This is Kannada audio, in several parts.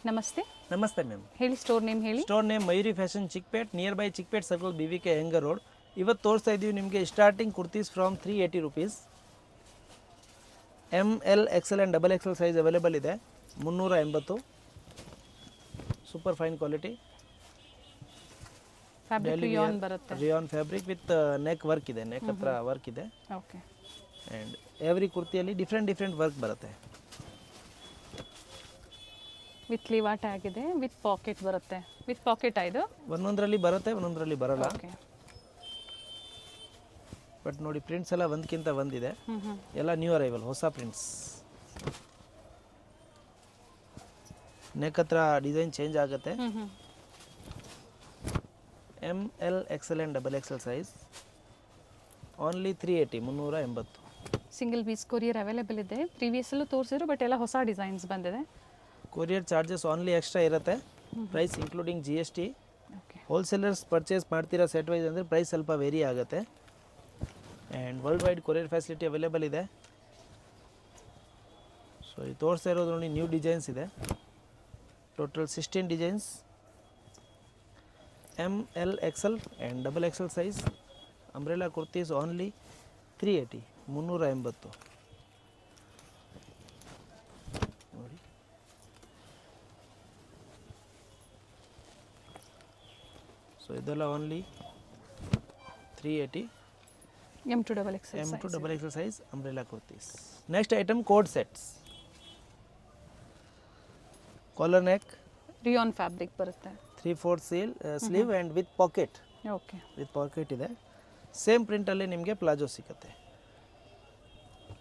ನಮಸ್ತೆ ನಮಸ್ತೆ ಮ್ಯಾಮ್. ಹೇಳಿ, ಸ್ಟೋರ್ ನೇಮ್ ಹೇಳಿ. Store name Mayuri fashion Chickpet, near by Chickpet circle, BVK Iyengar road. ಇವತ್ತು ತೋರಿಸ್ತಾ ಇದ್ದೀವಿ ನಿಮಗೆ starting kurtis from 380 rupees. ML XL and XXL size available ಇದೆ. 380. Super fine quality fabric rayon ಬರುತ್ತೆ. Rayon fabric with neck work ಇದೆ, ನೆಕ್ ಹತ್ರ ವರ್ಕ್ ಇದೆ. ಓಕೆ. ಆ್ಯಂಡ್ ಎವ್ರಿ ಕುರ್ತಿಯಲ್ಲಿ ಡಿಫ್ರೆಂಟ್ ವರ್ಕ್ ಬರುತ್ತೆ. ವಿತ್ ಲಿವಾ ಟ್ಯಾಗ್ ಇದೆ, ವಿತ್ ಪಾಕೆಟ್ ಬರುತ್ತೆ. ವಿತ್ ಪಾಕೆಟ್ ಇದು ಒಂದೊಂದರಲ್ಲಿ ಬರುತ್ತೆ, ಒಂದೊಂದರಲ್ಲಿ ಬರಲ್ಲ. ಓಕೆ. ಬಟ್ ನೋಡಿ ಪ್ರಿಂಟ್ಸ್ ಎಲ್ಲ ಒಂದಕ್ಕಿಂತ ಒಂದಿದೆ, ಎಲ್ಲ ನ್ಯೂ ಅರೈವಲ್, ಹೊಸ ಪ್ರಿಂಟ್ಸ್. ನೆಕ್ ಹತ್ರ ಡಿಸೈನ್ ಚೇಂಜ್ ಆಗುತ್ತೆ. ML XL and XXL size only 380, 380. Single piece courier available ಇದೆ. ಪ್ರೀವಿಯಸ್ಸಲ್ಲೂ ತೋರಿಸಿದ್ರು, ಬಟ್ ಎಲ್ಲ ಹೊಸ ಡಿಸೈನ್ಸ್ ಬಂದಿದೆ. ಕೊರಿಯರ್ ಚಾರ್ಜಸ್ ಓನ್ಲಿ ಎಕ್ಸ್ಟ್ರಾ ಇರುತ್ತೆ. Price including GST. Okay. Wholesalers purchase ಮಾಡ್ತೀರಾ ಸೆಟ್ ವೈಸ್ ಅಂದರೆ ಪ್ರೈಸ್ ಸ್ವಲ್ಪ ವೇರಿ ಆಗುತ್ತೆ. And world wide courier facility available ಇದೆ. ಸೊ ಇದು ತೋರಿಸ್ತಾ ಇರೋದು ನೋಡಿ, ನ್ಯೂ ಡಿಸೈನ್ಸ್ ಇದೆ. Total 16 designs. ML XL and XXL size umbrella kurtis only 380, 380. ನೋಡಿ, ಸೊ ಇದೆಲ್ಲ only 380. M to XXL XXL size umbrella kurtis. Next item co-ord sets. Collar neck, rayon fabric ಬರುತ್ತೆ. 3/4 sleeve and with pocket. Okay. With pocket ಇದೆ. ಸೇಮ್ ಪ್ರಿಂಟಲ್ಲಿ ನಿಮಗೆ ಪ್ಲಾಜೋ ಸಿಗುತ್ತೆ.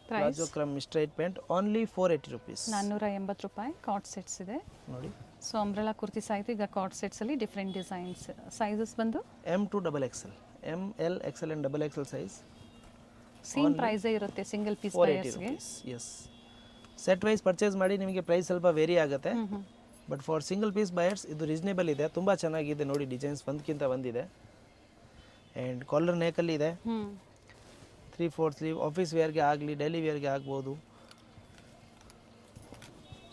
ಪ್ರೈಸ್ ಪ್ಲಾಜೋ ಕ್ರಮ್ ಸ್ಟ್ರೈಟ್ ಪ್ಯಾಂಟ್ ಓನ್ಲಿ 480 rupees. 480 ರೂಪಾಯಿ. ಕಾರ್ಡ್ ಸೆಟ್ಸ್ ಇದೆ ನೋಡಿ. ಸೊ ಅಂಬ್ರೆಲಾ ಕುರ್ತೀಸ್ ಆಯಿತು. ಈಗ ಕಾರ್ಡ್ ಸೆಟ್ಸಲ್ಲಿ ಡಿಫ್ರೆಂಟ್ ಡಿಸೈನ್ಸ್. ಸೈಜಸ್ ಬಂದು M to XXL, ML XL and XXL size same ಪ್ರೈಸೇ ಇರುತ್ತೆ ಸಿಂಗಲ್ ಪೀಸ್ 480 ಬಯರ್ಸ್ಗೆ. rupees. Yes, set wise purchase ಮಾಡಿ ನಿಮಗೆ ಪ್ರೈಸ್ ಸ್ವಲ್ಪ ವೇರಿ ಆಗುತ್ತೆ. But for single piece buyers ಇದು ರೀಸನೇಬಲ್ ಇದೆ. ತುಂಬ ಚೆನ್ನಾಗಿದೆ ನೋಡಿ, ಡಿಸೈನ್ಸ್ ಒಂದಕ್ಕಿಂತ ಒಂದಿದೆ. ಆ್ಯಂಡ್ ಕಾಲರ್ ನೆಕಲ್ಲಿ ಇದೆ. 3/4 ಸ್ಲೀವ್, ಆಫೀಸ್ ವೇರ್ಗೆ ಆಗಲಿ ಡೈಲಿ ವೇರ್ಗೆ ಆಗ್ಬೋದು.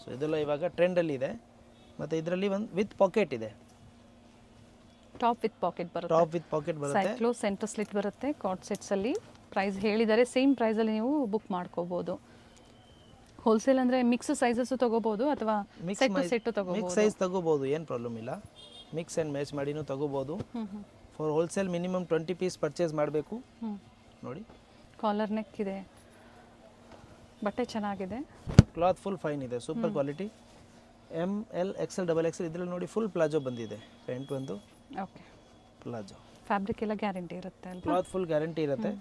ಸೊ ಇದೆಲ್ಲ ಇವಾಗ ಟ್ರೆಂಡಲ್ಲಿದೆ. ಮತ್ತು ಇದರಲ್ಲಿ ಒಂದು ವಿತ್ ಪಾಕೆಟ್ ಇದೆ. ಟಾಪ್ ವಿತ್ ಪಾಕೆಟ್ ಬರುತ್ತೆ. ಟಾಪ್ ವಿತ್ ಪಾಕೆಟ್ ಬರುತ್ತೆ. ಸೈಕ್ಲೋ ಸೆಂಟರ್ ಸ್ಲಿಟ್ ಬರುತ್ತೆ. ಕಾರ್ಡ್ ಸೆಟ್ಸಲ್ಲಿ ಪ್ರೈಸ್ ಹೇಳಿದ್ದಾರೆ. ಸೇಮ್ ಪ್ರೈಸಲ್ಲಿ ನೀವು ಬುಕ್ ಮಾಡ್ಕೋಬೋದು. ಹೋಲ್ಸೇಲ್ ಅಂದರೆ ಮಿಕ್ಸ್ ಸೈಜಸ್ಸು ತೊಗೋಬೋದು, ಅಥವಾ ಸೆಟ್ಟು ತೊಗೋಬೋದು. ಮಿಕ್ಸ್ ಸೈಜ್ ತೊಗೋಬೋದು, ಏನು ಪ್ರಾಬ್ಲಮ್ ಇಲ್ಲ. ಮಿಕ್ಸ್ ಆ್ಯಂಡ್ ಮ್ಯಾಚ್ ಮಾಡಿನೂ ತೊಗೋಬೋದು. For wholesale minimum 20 piece purchase ಮಾಡಬೇಕು. ನೋಡಿ, ಕಾಲರ್ ನೆಕ್ ಇದೆ, ಬಟ್ಟೆ ಚೆನ್ನಾಗಿದೆ. ಕ್ಲಾತ್ ಫುಲ್ ಫೈನ್ ಇದೆ, super quality. ML XL XXL ಇದರಲ್ಲಿ ನೋಡಿ ಫುಲ್ ಪ್ಲಾಜೋ ಬಂದಿದೆ. ಪ್ಯಾಂಟ್ ಒಂದು ಓಕೆ. ಪ್ಲಾಜೋ ಫ್ಯಾಬ್ರಿಕ್ ಎಲ್ಲ ಗ್ಯಾರಂಟಿ ಇರುತ್ತೆ ಅಲ್ವಾ? ಕ್ಲಾತ್ ಫುಲ್ ಗ್ಯಾರಂಟಿ ಇರುತ್ತೆ.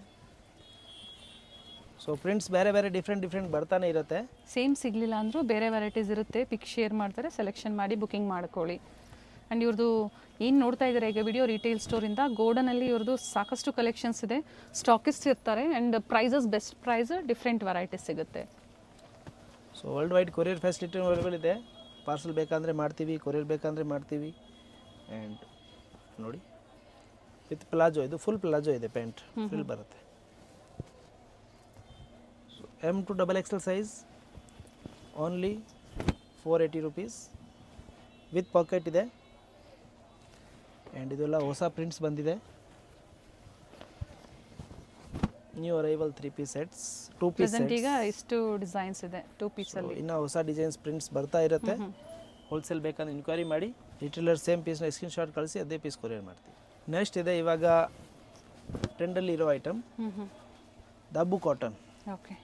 ಸೊ ಪ್ರಿಂಟ್ಸ್ ಬೇರೆ ಬೇರೆ ಡಿಫ್ರೆಂಟ್ ಬರ್ತಾನೆ ಇರುತ್ತೆ. ಸೇಮ್ ಸಿಗಲಿಲ್ಲ ಅಂದರೂ ಬೇರೆ ವೆರೈಟೀಸ್ ಇರುತ್ತೆ. ಪಿಕ್ ಶೇರ್ ಮಾಡ್ತಾರೆ, ಸೆಲೆಕ್ಷನ್ ಮಾಡಿ ಬುಕಿಂಗ್ ಮಾಡ್ಕೊಳ್ಳಿ. ಆ್ಯಂಡ್ ಇವ್ರದ್ದು ಏನು ನೋಡ್ತಾ ಇದ್ದಾರೆ ಈಗ ವಿಡಿಯೋ, ರಿಟೇಲ್ ಸ್ಟೋರಿಂದ ಗೋಡನಲ್ಲಿ ಇವ್ರದ್ದು ಸಾಕಷ್ಟು ಕಲೆಕ್ಷನ್ಸ್ ಇದೆ. ಸ್ಟಾಕಿಸ್ಟ್ ಇರ್ತಾರೆ. And prices best price, different varieties ಸಿಗುತ್ತೆ. So world wide courier facility available ಇದೆ. ಪಾರ್ಸಲ್ ಬೇಕಂದರೆ ಮಾಡ್ತೀವಿ, ಕೊರಿಯರ್ ಬೇಕಂದರೆ ಮಾಡ್ತೀವಿ. ಆ್ಯಂಡ್ ನೋಡಿ, ವಿತ್ ಪ್ಲಾಜೋ, ಇದು ಫುಲ್ ಪ್ಲಾಜೋ ಇದೆ, ಪ್ಯಾಂಟ್ ಫುಲ್ ಬರುತ್ತೆ. So M to XXL size only 480 rupees. With pocket ಇದೆ. ಆ್ಯಂಡ್ ಇದೆಲ್ಲ ಹೊಸ ಪ್ರಿಂಟ್ಸ್ ಬಂದಿದೆ. New arrival 3 piece sets, 2 piece sets. ಈಗ ಇಷ್ಟು ಡಿಸೈನ್ಸ್ ಇದೆ 2 ಪೀಸಲ್ಲಿ. ಇನ್ನು ಹೊಸ ಡಿಸೈನ್ಸ್ ಪ್ರಿಂಟ್ಸ್ ಬರ್ತಾ ಇರುತ್ತೆ. ಹೋಲ್ಸೇಲ್ ಬೇಕಂದ್ರೆ ಇನ್ಕ್ವೈರಿ ಮಾಡಿ. ರಿಟೇಲರ್ ಸೇಮ್ ಪೀಸ್ನ ಸ್ಕ್ರೀನ್ಶಾಟ್ ಕಳಿಸಿ ಅದೇ ಪೀಸ್ ಕೊರಿಯರ್ ಮಾಡ್ತೀವಿ. ನೆಕ್ಸ್ಟ್ ಇದೆ ಇವಾಗ ಟ್ರೆಂಡಲ್ಲಿ ಇರೋ ಐಟಮ್, ದಬ್ಬು ಕಾಟನ್. ಓಕೆ.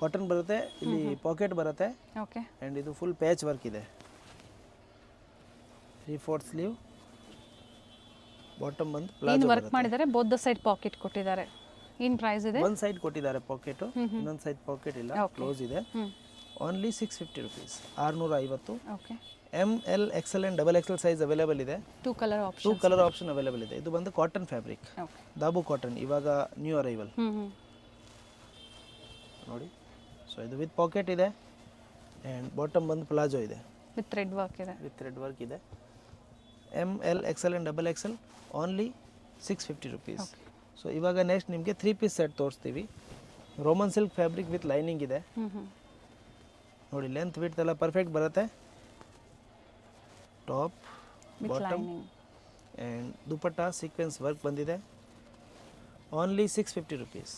ಕಾಟನ್ ಬರುತ್ತೆ, ಇಲ್ಲಿ ಪಾಕೆಟ್ ಬರುತ್ತೆ. ಓಕೆ. ಆ್ಯಂಡ್ ಇದು ಫುಲ್ ಪ್ಯಾಚ್ ವರ್ಕ್ ಇದೆ. 3/4 ಸ್ಲೀವ್, ಬಾಟಮ್ ಬಂದು ಏನು ಪ್ಲಾಜೋ ವರ್ಕ್ ಮಾಡಿದ್ದಾರೆ. ಬೋತ್ ದ ಸೈಡ್ ಪಾಕೆಟ್ ಕೊಟ್ಟಿದ್ದಾರೆ. ಏನು ಪ್ರೈಸ್ ಇದೆ? ಒಂದು ಸೈಡ್ ಕೊಟ್ಟಿದ್ದಾರೆ ಪಾಕೆಟು, ಇನ್ನೊಂದು ಸೈಡ್ ಪಾಕೆಟ್ ಇಲ್ಲ, ಕ್ಲೋಸ್ ಇದೆ. Only 650 rupees, 650. Okay. ML XL and XXL size available ಇದೆ. 2 ಕಲರ್ ಆಪ್ಷನ್ ಅವೈಲೇಬಲ್ ಇದೆ. ಇದು ಬಂದು ಕಾಟನ್ ಫ್ಯಾಬ್ರಿಕ್, ಓಕೆ. ದಾಬು ಕಾಟನ್, ಇವಾಗ ನ್ಯೂ ಅರೈವಲ್ ನೋಡಿ. ಸೊ ಇದು ವಿತ್ ಪಾಕೆಟ್ ಇದೆ. ಆ್ಯಂಡ್ ಬಾಟಮ್ ಬಂದು ಪ್ಲಾಜೋ ಇದೆ, ವಿತ್ ಥ್ರೆಡ್ ವರ್ಕ್ ಇದೆ. ಇದೆ. ML XL and XXL only 650 rupees. So ಇವಾಗ ನೆಕ್ಸ್ಟ್ ನಿಮಗೆ 3 ಪೀಸ್ ಸೆಟ್ ತೋರಿಸ್ತೀವಿ. Roman silk fabric with lining ಇದೆ ನೋಡಿ. ಲೆಂತ್ ವಿಡ್ತ್ ಎಲ್ಲ ಪರ್ಫೆಕ್ಟ್ ಬರುತ್ತೆ. Top with bottom lining. And dupatta sequence work ಬಂದಿದೆ. Only 650 rupees.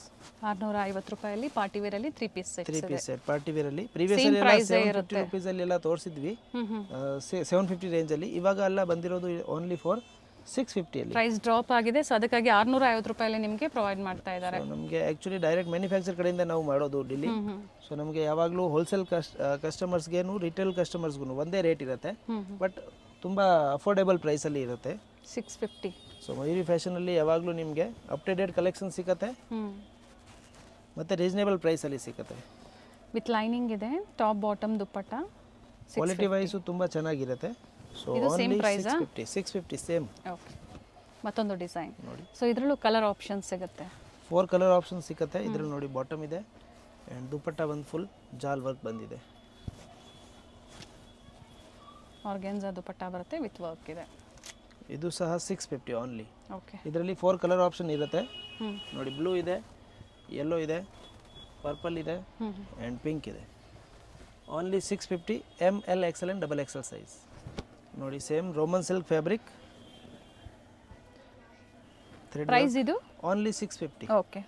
650 ರೂಪಾಯಲ್ಲಿ ಪಾರ್ಟಿ ವೇರಲ್ಲಿ 3 ಪೀಸ್ ಸೆಟ್ 3 ಇದೆ. Piece set party ವೇರಲ್ಲಿ previous Same ಎಲ್ಲ price 750 ರುಪೀಸ್ ಅಲ್ಲಿ ಎಲ್ಲ ತೋರಿಸಿದ್ವಿ. 750 ರೇಂಜಲ್ಲಿ. ಇವಾಗ ಎಲ್ಲ ಬಂದಿರೋದು ಓನ್ಲಿ ಫಾರ್ 650 ಅಲ್ಲಿ. ಪ್ರೈಸ್ ಡ್ರಾಪ್ ಆಗಿದೆ, ಸೊ ಅದಕ್ಕಾಗಿ 650 ರೂಪಾಯಲ್ಲಿ ನಿಮಗೆ ಪ್ರೊವೈಡ್ ಮಾಡ್ತಾ ಇದ್ದಾರೆ. ನಮಗೆ ಆ್ಯಕ್ಚುಲಿ ಡೈರೆಕ್ಟ್ ಮ್ಯಾನುಫ್ಯಾಕ್ಚರ್ ಕಡೆಯಿಂದ ನಾವು ಮಾಡೋದು ಡಿಲ್ಲಿ. ಸೊ ನಮಗೆ ಯಾವಾಗಲೂ ಹೋಲ್ಸೇಲ್ ಕಸ್ಟಮರ್ಸ್ಗೇನು ರಿಟೇಲ್ ಕಸ್ಟಮರ್ಸ್ಗೂ ಒಂದೇ ರೇಟ್ ಇರುತ್ತೆ, ಬಟ್ ತುಂಬ ಅಫೋರ್ಡೆಬಲ್ ಪ್ರೈಸಲ್ಲಿ ಇರುತ್ತೆ. 650. ಸೊ ಮಯೂರಿ ಫ್ಯಾಷನಲ್ಲಿ ಯಾವಾಗಲೂ ನಿಮಗೆ ಅಪ್ ಟು ಡೇಟ್ ಕಲೆಕ್ಷನ್ ಸಿಗುತ್ತೆ ಮತ್ತು ರೀಸನೇಬಲ್ ಪ್ರೈಸಲ್ಲಿ ಸಿಗುತ್ತೆ. ವಿತ್ ಲೈನಿಂಗ್ ಇದೆ, ಟಾಪ್ ಬಾಟಮ್ ದುಪ್ಪಟ್ಟ. ಕ್ವಾಲಿಟಿ ವೈಸು ತುಂಬ ಚೆನ್ನಾಗಿರುತ್ತೆ. ಸೊ ಇದು ಸೇಮ್ ಓನ್ಲಿ ಪ್ರೈಸಾ? 650 ಸೇಮ್. ಓಕೆ, ಮತ್ತೊಂದು ಡಿಸೈನ್ ನೋಡಿ. ಸೊ ಇದರಲ್ಲೂ ಕಲರ್ ಆಪ್ಷನ್ ಸಿಗುತ್ತೆ. 4 ಕಲರ್ ಆಪ್ಷನ್ ಸಿಗುತ್ತೆ. ಇದರಲ್ಲಿ ನೋಡಿ ಬಾಟಮ್ ಇದೆ ಆ್ಯಂಡ್ ದುಪಟ್ಟ ಒಂದು ಫುಲ್ ಜಾಲ್ ವರ್ಕ್ ಬಂದಿದೆ. ಆರ್ಗೆನ್ಜಾ ದುಪಟ್ಟ ಬರುತ್ತೆ, ವಿತ್ ವರ್ಕ್ ಇದೆ. ಇದು ಸಹ 650 ಓನ್ಲಿ. ಓಕೆ. ಇದರಲ್ಲಿ 4 ಕಲರ್ ಆಪ್ಷನ್ ಇರುತ್ತೆ. ನೋಡಿ, ಬ್ಲೂ ಇದೆ, ಯೆಲ್ಲೋ ಇದೆ, ಪರ್ಪಲ್ ಇದೆ ಆ್ಯಂಡ್ ಪಿಂಕ್ ಇದೆ. Only 650. ML XL and XXL size. ನೋಡಿ, same Roman silk fabric. Price ಇದು ಓನ್ಲಿ 650. ಓಕೆ.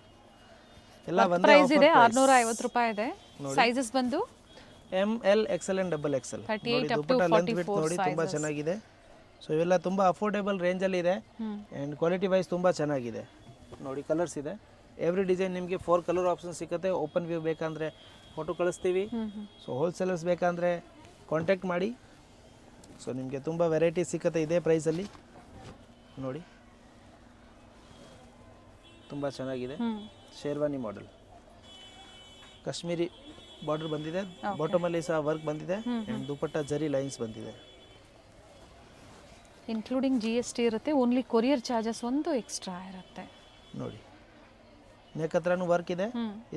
ಎಲ್ಲ ಒಂದೇ ಪ್ರೈಸ್ ಇದೆ 650 ರೂಪಾಯಿ ಇದೆ. ಸೈಜಸ್ ಬಂದು ML XL and XXL. 38 up to dupatta length 44 width ನೋಡಿ ತುಂಬ ಚೆನ್ನಾಗಿದೆ. ಸೊ ಇವೆಲ್ಲ ತುಂಬ ಅಫೋರ್ಡೆಬಲ್ ರೇಂಜಲ್ಲಿ ಇದೆ ಆ್ಯಂಡ್ ಕ್ವಾಲಿಟಿ ವೈಸ್ ತುಂಬ ಚೆನ್ನಾಗಿದೆ. ನೋಡಿ, ಕಲರ್ಸ್ ಇದೆ. ಎವ್ರಿ ಡಿಸೈನ್ ನಿಮಗೆ 4 ಕಲರ್ ಆಪ್ಷನ್ ಸಿಗುತ್ತೆ. ಓಪನ್ ವ್ಯೂ ಬೇಕಂದರೆ ಫೋಟೋ ಕಳಿಸ್ತೀವಿ. ಸೊ ಹೋಲ್ಸೇಲರ್ಸ್ ಬೇಕಂದರೆ ಕಾಂಟ್ಯಾಕ್ಟ್ ಮಾಡಿ. ಸೊ ನಿಮಗೆ ತುಂಬ ವೆರೈಟಿ ಸಿಗುತ್ತೆ ಇದೇ ಪ್ರೈಸಲ್ಲಿ. ನೋಡಿ, ತುಂಬ ಚೆನ್ನಾಗಿದೆ. ಶೇರ್ವಾನಿ ಮಾಡೆಲ್, ಕಾಶ್ಮೀರಿ ಬಾರ್ಡರ್ ಬಂದಿದೆ. ಬಾಟಮಲ್ಲಿ ಸಹ ವರ್ಕ್ ಬಂದಿದೆ ಆ್ಯಂಡ್ ದುಪಟ್ಟ ಜರಿ ಲೈನ್ಸ್ ಬಂದಿದೆ. ಇನ್ಕ್ಲೂಡಿಂಗ್ GST ಇರುತ್ತೆ. ಓನ್ಲಿ ಕೊರಿಯರ್ ಚಾರ್ಜಸ್ ಒಂದು ಎಕ್ಸ್ಟ್ರಾ ಇರುತ್ತೆ. ನೋಡಿ, ನೆಕ್ ಹತ್ರನೂ ವರ್ಕ್ ಇದೆ.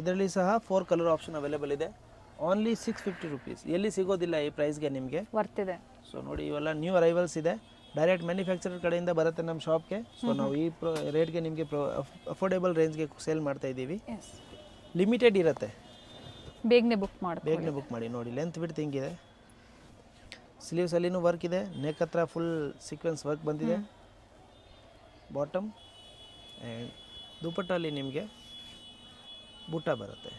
ಇದರಲ್ಲಿ ಸಹ 4 ಕಲರ್ ಆಪ್ಷನ್ ಅವೈಲೇಬಲ್ ಇದೆ. Only 650 rupees. ಎಲ್ಲಿ ಸಿಗೋದಿಲ್ಲ ಈ ಪ್ರೈಸ್ಗೆ ನಿಮಗೆ. ವರ್ತ್ ಇದೆ. ಸೊ ನೋಡಿ, ಇವೆಲ್ಲ ನ್ಯೂ ಅರೈವಲ್ಸ್ ಇದೆ. ಡೈರೆಕ್ಟ್ ಮ್ಯಾನುಫ್ಯಾಕ್ಚರರ್ ಕಡೆಯಿಂದ ಬರುತ್ತೆ ನಮ್ಮ ಶಾಪ್ಗೆ. ಸೊ ನಾವು ಈ ರೇಟ್ಗೆ ನಿಮಗೆ ಅಫೋರ್ಡೆಬಲ್ ರೇಂಜ್ಗೆ ಸೇಲ್ ಮಾಡ್ತಾ ಇದ್ದೀವಿ. ಲಿಮಿಟೆಡ್ ಇರುತ್ತೆ, ಬೇಗನೆ ಬುಕ್ ಮಾಡಿ. ಬೇಗನೆ ಬುಕ್ ಮಾಡಿ. ನೋಡಿ, ಲೆಂತ್ ವಿಡ್ತ್ ಹಿಂಗಿದೆ. ಸ್ಲೀವ್ಸಲ್ಲಿನೂ ವರ್ಕ್ ಇದೆ. ನೆಕ್ ಹತ್ರ ಫುಲ್ ಸೀಕ್ವೆನ್ಸ್ ವರ್ಕ್ ಬಂದಿದೆ. ಬಾಟಮ್ ಆ್ಯಂಡ್ ದುಪಟ್ಟಲ್ಲಿ ನಿಮಗೆ ಬುಟ್ಟ ಬರುತ್ತೆ,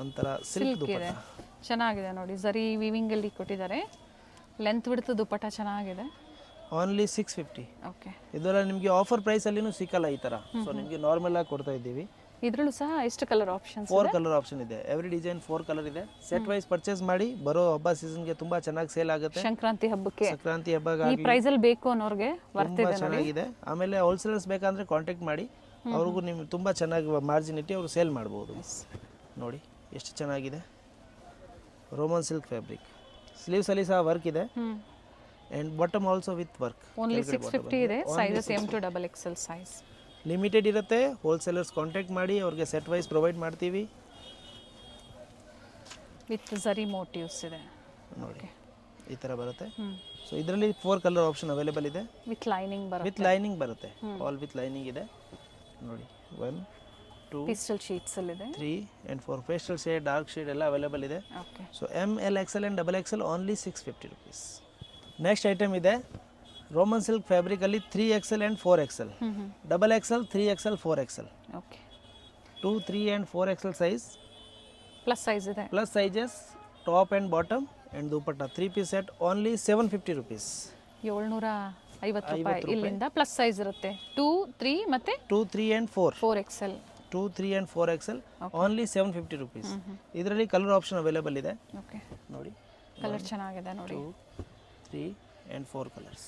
ಒಂಥರ ಸಿಲ್ಕ್ ಇದೆ. ದುಪಟ್ಟ. ಚೆನ್ನಾಗಿದೆ ನೋಡಿ, ಜರಿ ವಿವಿಂಗಲ್ಲಿ ಕೊಟ್ಟಿದ್ದಾರೆ. ಲೆಂತ್ ಬಿಡ್ತು ದುಪಟ್ಟ ಚೆನ್ನಾಗಿದೆ. ಓನ್ಲಿ 650. ಓಕೆ. ಇದೆಲ್ಲ ನಿಮಗೆ ಆಫರ್ ಪ್ರೈಸಲ್ಲಿನೂ ಸಿಕ್ಕಲ್ಲ ಈ ಥರ. ಸೊ ನಿಮಗೆ ನಾರ್ಮಲ್ ಆಗಿ ಕೊಡ್ತಾ ಇದ್ದೀವಿ. ಇದರಲ್ಲೂ ಸಹ ಎಷ್ಟು ಕಲರ್ ಆಪ್ಷನ್ಸ್? 4 ಕಲರ್ ಆಪ್ಷನ್ ಇದೆ. ಎವ್ರಿ ಡಿಸೈನ್ 4 ಕಲರ್ ಇದೆ. ಸೆಟ್ ವೈಸ್ ಪರ್ಚೇಸ್ ಮಾಡಿ. ಬರೋ ಹಬ್ಬ ಸೀಸನ್ಗೆ ತುಂಬ ಚೆನ್ನಾಗಿ ಸೇಲ್ ಆಗುತ್ತೆ. ಸಂಕ್ರಾಂತಿ ಹಬ್ಬಕ್ಕೆ, ಸಂಕ್ರಾಂತಿ ಈ ಹಬ್ಬಗಾಗಿ ಪ್ರೈಸಲ್ಲಿ ಬೇಕು ಅನ್ನೋರಿಗೆ ವರ್ತ್ ತುಂಬ ಇದೆ ನೋಡಿ. ಚೆನ್ನಾಗಿದೆ. ಆಮೇಲೆ ಹೋಲ್ಸೇಲರ್ಸ್ ಬೇಕಂದ್ರೆ ಕಾಂಟ್ಯಾಕ್ಟ್ ಮಾಡಿ. ಅವ್ರಿಗೂ ನಿಮ್ಗೆ ತುಂಬ ಚೆನ್ನಾಗಿ ಮಾರ್ಜಿನ್ ಇಟ್ಟು ಅವರು ಸೇಲ್ ಮಾಡ್ಬೋದು. ನೋಡಿ, ಎಷ್ಟು ಚೆನ್ನಾಗಿದೆ. Roman silk fabric. ಸ್ಲೀವ್ಸಲ್ಲಿ ಸಹ ವರ್ಕ್ ಇದೆ and bottom also with work. Only 650 ಇದೆ. Sizes M to XXL size. Limited ಇರುತ್ತೆ. ಹೋಲ್ಸೇಲರ್ಸ್ ಕಾಂಟ್ಯಾಕ್ಟ್ ಮಾಡಿ, ಅವ್ರಿಗೆ ಸೆಟ್ ವೈಸ್ ಪ್ರೊವೈಡ್ ಮಾಡ್ತೀವಿ. ವಿತ್ ಜರಿ ಮೋಟಿವ್ಸ್ ಇದೆ. ನೋಡಿ, ಈ ಥರ ಬರುತ್ತೆ. ಸೊ ಇದರಲ್ಲಿ 4 ಕಲರ್ ಆಪ್ಷನ್ ಅವೈಲೇಬಲ್ ಇದೆ. ವಿತ್ ಲೈನಿಂಗ್ ಬರುತ್ತೆ. ವಿತ್ ಲೈನಿಂಗ್ ಬರುತ್ತೆ. ಆಲ್ ವಿತ್ ಲೈನಿಂಗ್ ಇದೆ. ನೋಡಿ, 1 2 ಪಿಸ್ಟಲ್ ಶೀಟ್ಸ್ ಅಲ್ಲಿ ಇದೆ. 3 and 4 pastel shade, dark shade ಎಲ್ಲ ಅವೈಲೇಬಲ್ ಇದೆ. Okay. So ML XL and XXL only 650 rupees. Next item ಇದೆ ರೋಮನ್ ಸಿಲ್ಕ್ ಫ್ಯಾಬ್ರಿಕಲ್ಲಿ 3XL and 4XL. XXL 3XL 4XL. Okay. 2, 3 and 4XL size. Plus size ಇದೆ. Plus sizes, top and bottom and dupatta 3 piece set only 750 rupees. 750 ರೂಪಾಯಿ. ಇಲ್ಲಿಂದ ಪ್ಲಸ್ ಸೈಜ್ ಇರುತ್ತೆ. 2, 3 ಮತ್ತೆ 2, 3 and 4. 4XL. 2, 3 and 4XL only 750 rupees. ಇದರಲ್ಲಿ ಕಲರ್ ಆಪ್ಷನ್ ಅವೈಲೇಬಲ್ ಇದೆ. ಓಕೆ. ನೋಡಿ, ಕಲರ್ ಚೆನ್ನಾಗಿದೆ ನೋಡಿ. 2, 3 and 4 ಕಲರ್ಸ್.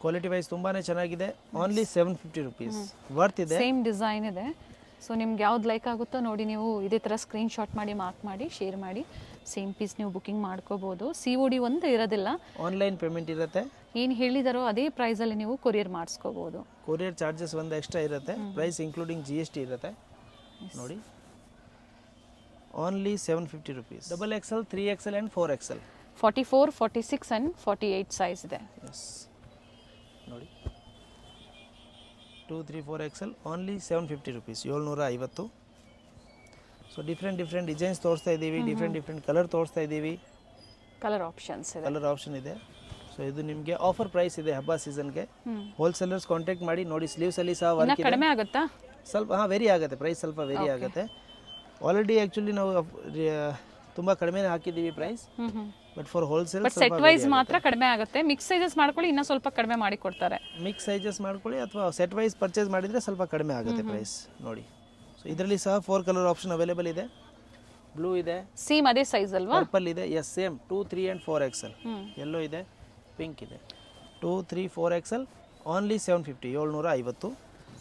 ಕ್ವಾಲಿಟಿ ವೈಸ್ ತುಂಬಾ ಚೆನ್ನಾಗಿದೆ. Only 750 rupees. ವರ್ತ್ ಇದೆ. ಸೇಮ್ ಡಿಸೈನ್ ಇದೆ. ಸೊ ನಿಮ್ಗೆ ಯಾವ್ದು ಲೈಕ್ ಆಗುತ್ತೋ ನೋಡಿ, ನೀವು ಇದೇ ಥರ ಸ್ಕ್ರೀನ್ಶಾಟ್ ಮಾಡಿ, ಮಾರ್ಕ್ ಮಾಡಿ, ಶೇರ್ ಮಾಡಿ. ಸೇಮ್ ಪೀಸ್ ನೀವು ಬುಕಿಂಗ್ ಮಾಡ್ಕೋಬೋದು. COD ಒಂದು ಇರೋದಿಲ್ಲ, ಆನ್ಲೈನ್ ಪೇಮೆಂಟ್ ಇರುತ್ತೆ. ಏನು ಹೇಳಿದಾರೋ ಅದೇ ಪ್ರೈಸಲ್ಲಿ ನೀವು ಕೊರಿಯರ್ ಮಾಡಿಸ್ಕೋಬೋದು. ಕೊರಿಯರ್ ಚಾರ್ಜಸ್ ಒಂದು ಎಕ್ಸ್ಟ್ರಾ ಇರುತ್ತೆ. ಪ್ರೈಸ್ ಇನ್ಕ್ಲೂಡಿಂಗ್ GST ಇರುತ್ತೆ. ನೋಡಿ, only 750 rupees. XXL 3XL and 4XL. 44, 46 and 48 size ಇದೆ. ಎಸ್, ನೋಡಿ, 2, 3, 4XL only 750 rupees. 750. So different designs ತೋರಿಸ್ತಾ ಇದ್ದೀವಿ. ಡಿಫ್ರೆಂಟ್ ಕಲರ್ ತೋರಿಸ್ತಾ ಇದ್ದೀವಿ. ಕಲರ್ ಆಪ್ಷನ್ಸ್ ಇದೆ. ಕಲರ್ ಆಪ್ಷನ್ ಇದೆ. ಸೊ ಇದು ನಿಮಗೆ ಆಫರ್ ಪ್ರೈಸ್ ಇದೆ ಹಬ್ಬ ಸೀಸನ್ಗೆ. ಹ್ಞೂ ಹೋಲ್ಸೇಲರ್ಸ್ ಕಾಂಟ್ಯಾಕ್ಟ್ ಮಾಡಿ ನೋಡಿ, ಸ್ಲೀವ್ಸಲ್ಲಿ ಸಹ ಇನ್ನು ವರ್ಕ್ ಇದೆ. ಕಡಿಮೆ ಆಗುತ್ತಾ? ಸ್ವಲ್ಪ ವೇರಿ ಆಗುತ್ತೆ, ಪ್ರೈಸ್ ಸ್ವಲ್ಪ ವೇರಿ ಆಗುತ್ತೆ. ಆಲ್ರೆಡಿ ಆ್ಯಕ್ಚುಲಿ ನಾವು ತುಂಬ ಕಡಿಮೆನೇ ಹಾಕಿದ್ದೀವಿ ಪ್ರೈಸ್, ಹ್ಞೂ ಹ್ಞೂ but for wholesale but set wise ಮಾತ್ರ ಕಡಿಮೆ ಆಗುತ್ತೆ. ಮಿಕ್ಸ್ ಸೈಜಸ್ ಮಾಡ್ಕೊಳ್ಳಿ, ಇನ್ನೂ ಸ್ವಲ್ಪ ಕಡಿಮೆ ಮಾಡಿ ಕೊಡ್ತಾರೆ. ಮಿಕ್ಸ್ ಸೈಜಸ್ ಮಾಡ್ಕೊಳ್ಳಿ ಅಥವಾ ಸೆಟ್ ವೈಸ್ ಪರ್ಚೇಸ್ ಮಾಡಿದರೆ ಸ್ವಲ್ಪ ಕಡಿಮೆ ಆಗುತ್ತೆ ಪ್ರೈಸ್ ನೋಡಿ. ಸೊ ಇದರಲ್ಲಿ ಸಹ 4 ಕಲರ್ ಆಪ್ಷನ್ ಅವೈಲೇಬಲ್ ಇದೆ. ಬ್ಲೂ ಇದೆ, ಸೇಮ್ ಅದೇ ಸೈಜ್ ಅಲ್ವಾ? ಪರ್ಪಲ್ ಇದೆ, S same 2, 3 and 4XL. Yellow ಇದೆ, ಪಿಂಕ್ ಇದೆ. 2, 3, 4XL ಓನ್ಲಿ 750, 750.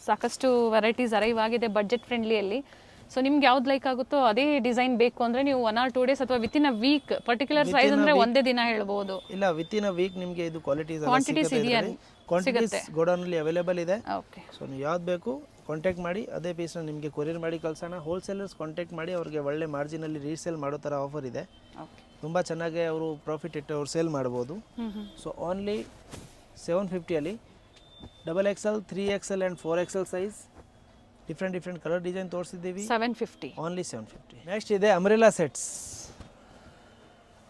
ಸಾಕಷ್ಟು ವೆರೈಟೀಸ್ ಅರೈವ್ ಆಗಿದೆ ಬಡ್ಜೆಟ್ ಫ್ರೆಂಡ್ಲಿಯಲ್ಲಿ. ಸೊ ನಿಮ್ಗೆ ಯಾವ್ದು ಲೈಕ್ ಆಗುತ್ತೋ ಅದೇ ಡಿಸೈನ್ ಬೇಕು ಅಂದರೆ ನೀವು 1 or 2 days ಅಥವಾ within a week, particular size ಅಂದರೆ ಒಂದೇ ದಿನ ಹೇಳ್ಬೋದು. ಇಲ್ಲ, ವಿತಿನ್ ಅ ವೀಕ್ ನಿಮಗೆ ಇದು ಕ್ವಾಂಟಿಟೀಸ್ ಇದೆಯಾ? ಕ್ವಾಂಟಿಟೀಸ್ ಗೋಡೌನಲ್ಲಿ ಅವೈಲೇಬಲ್ ಇದೆ. ಓಕೆ, ಸೊ ನೀವು ಯಾವ್ದು ಬೇಕು ಕಾಂಟ್ಯಾಕ್ಟ್ ಮಾಡಿ, ಅದೇ ಪೀಸ್ನ ನಿಮಗೆ ಕೊರಿಯರ್ ಮಾಡಿ ಕಳ್ಸೋಣ. ಹೋಲ್ಸೇಲರ್ಸ್ ಕಾಂಟ್ಯಾಕ್ಟ್ ಮಾಡಿ, ಅವ್ರಿಗೆ ಒಳ್ಳೆ ಮಾರ್ಜಿನಲ್ಲಿ ರೀಸೇಲ್ ಮಾಡೋ ಥರ ಆಫರ್ ಇದೆ. ಓಕೆ, ತುಂಬ ಚೆನ್ನಾಗಿ ಅವರು ಪ್ರಾಫಿಟ್ ಇಟ್ಟು ಅವ್ರು ಸೇಲ್ ಮಾಡ್ಬೋದು. ಸೊ ಓನ್ಲಿ 750ಅಲ್ಲಿ XXL, 3XL and 4XL size different colour design ತೋರಿಸಿದ್ದೀವಿ. 750 ಓನ್ಲಿ 750. ನೆಕ್ಸ್ಟ್ ಇದೆ umbrella sets,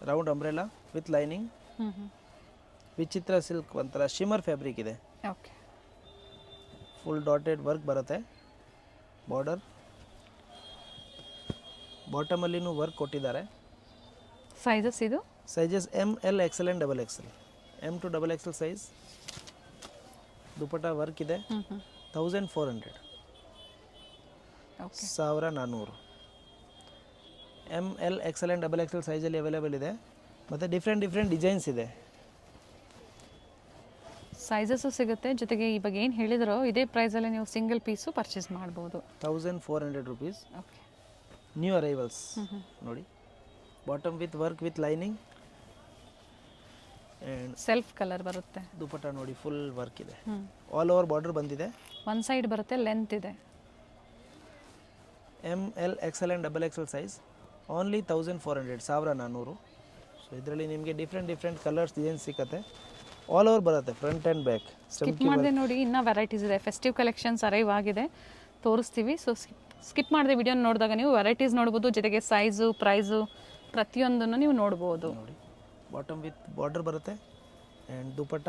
round umbrella with lining, Vichitra silk, ಒಂಥರ ಶಿಮರ್ ಫ್ಯಾಬ್ರಿಕ್ ಇದೆ. ಓಕೆ, ಫುಲ್ ಡಾಟೆಡ್ ವರ್ಕ್ ಬರುತ್ತೆ. ಬಾರ್ಡರ್ ಬಾಟಮಲ್ಲಿನೂ ವರ್ಕ್ ಕೊಟ್ಟಿದ್ದಾರೆ. ಸೈಜಸ್ ಇದು sizes M, L, XL and XXL. M to XXL size. Dupatta work ಇದೆ. 1400, okay, 1400. M, L, XL and XXL ಸೈಜಲ್ಲಿ ಅವೈಲೇಬಲ್ ಇದೆ. ಮತ್ತು ಡಿಫ್ರೆಂಟ್ ಡಿಸೈನ್ಸ್ ಇದೆ. ಸೈಜಸ್ಸು ಸಿಗುತ್ತೆ. ಜೊತೆಗೆ ಇವಾಗ ಏನು ಹೇಳಿದ್ರೋ ಇದೇ ಪ್ರೈಸಲ್ಲಿ ನೀವು ಸಿಂಗಲ್ ಪೀಸು ಪರ್ಚೇಸ್ ಮಾಡ್ಬೋದು. 1400 rupees. ಓಕೆ, ನ್ಯೂ ಅರೈವಲ್ಸ್ ನೋಡಿ. Bottom with work with lining and self colour ಬರುತ್ತೆ. ದುಪಟ್ಟ ನೋಡಿ, ಫುಲ್ ವರ್ಕ್ ಇದೆ. ಆಲ್ ಓವರ್ ಬಾರ್ಡರ್ ಬಂದಿದೆ. ಒನ್ ಸೈಡ್ ಬರುತ್ತೆ, ಲೆಂತ್ ಇದೆ. M, L, XL and XXL size only 1400, 1400. So ಇದರಲ್ಲಿ ನಿಮಗೆ ಡಿಫ್ರೆಂಟ್ ಕಲರ್ಸ್ ಡಿಸೈನ್ ಸಿಗುತ್ತೆ. ಆಲ್ ಓವರ್ ಬರುತ್ತೆ, ಫ್ರಂಟ್ ಆ್ಯಂಡ್ ಬ್ಯಾಕ್. ಸ್ಕಿಪ್ ಮಾಡಿದೆ ನೋಡಿ, ಇನ್ನೂ ವೆರೈಟೀಸ್ ಇದೆ. ಫೆಸ್ಟಿವ್ ಕಲೆಕ್ಷನ್ಸ್ ಅರೈವ್ ಆಗಿದೆ, ತೋರಿಸ್ತೀವಿ. ಸೊ ಸ್ಕಿಪ್ ಮಾಡಿದೆ ವಿಡಿಯೋ ನೋಡಿದಾಗ ನೀವು ವೆರೈಟೀಸ್ ನೋಡ್ಬೋದು. ಜೊತೆಗೆ ಸೈಜು, ಪ್ರೈಸು ಪ್ರತಿಯೊಂದನ್ನು ನೀವು ನೋಡ್ಬೋದು. ನೋಡಿ, ಬಾಟಮ್ ವಿತ್ ಬಾರ್ಡರ್ ಬರುತ್ತೆ ಆ್ಯಂಡ್ ದುಪಟ್ಟ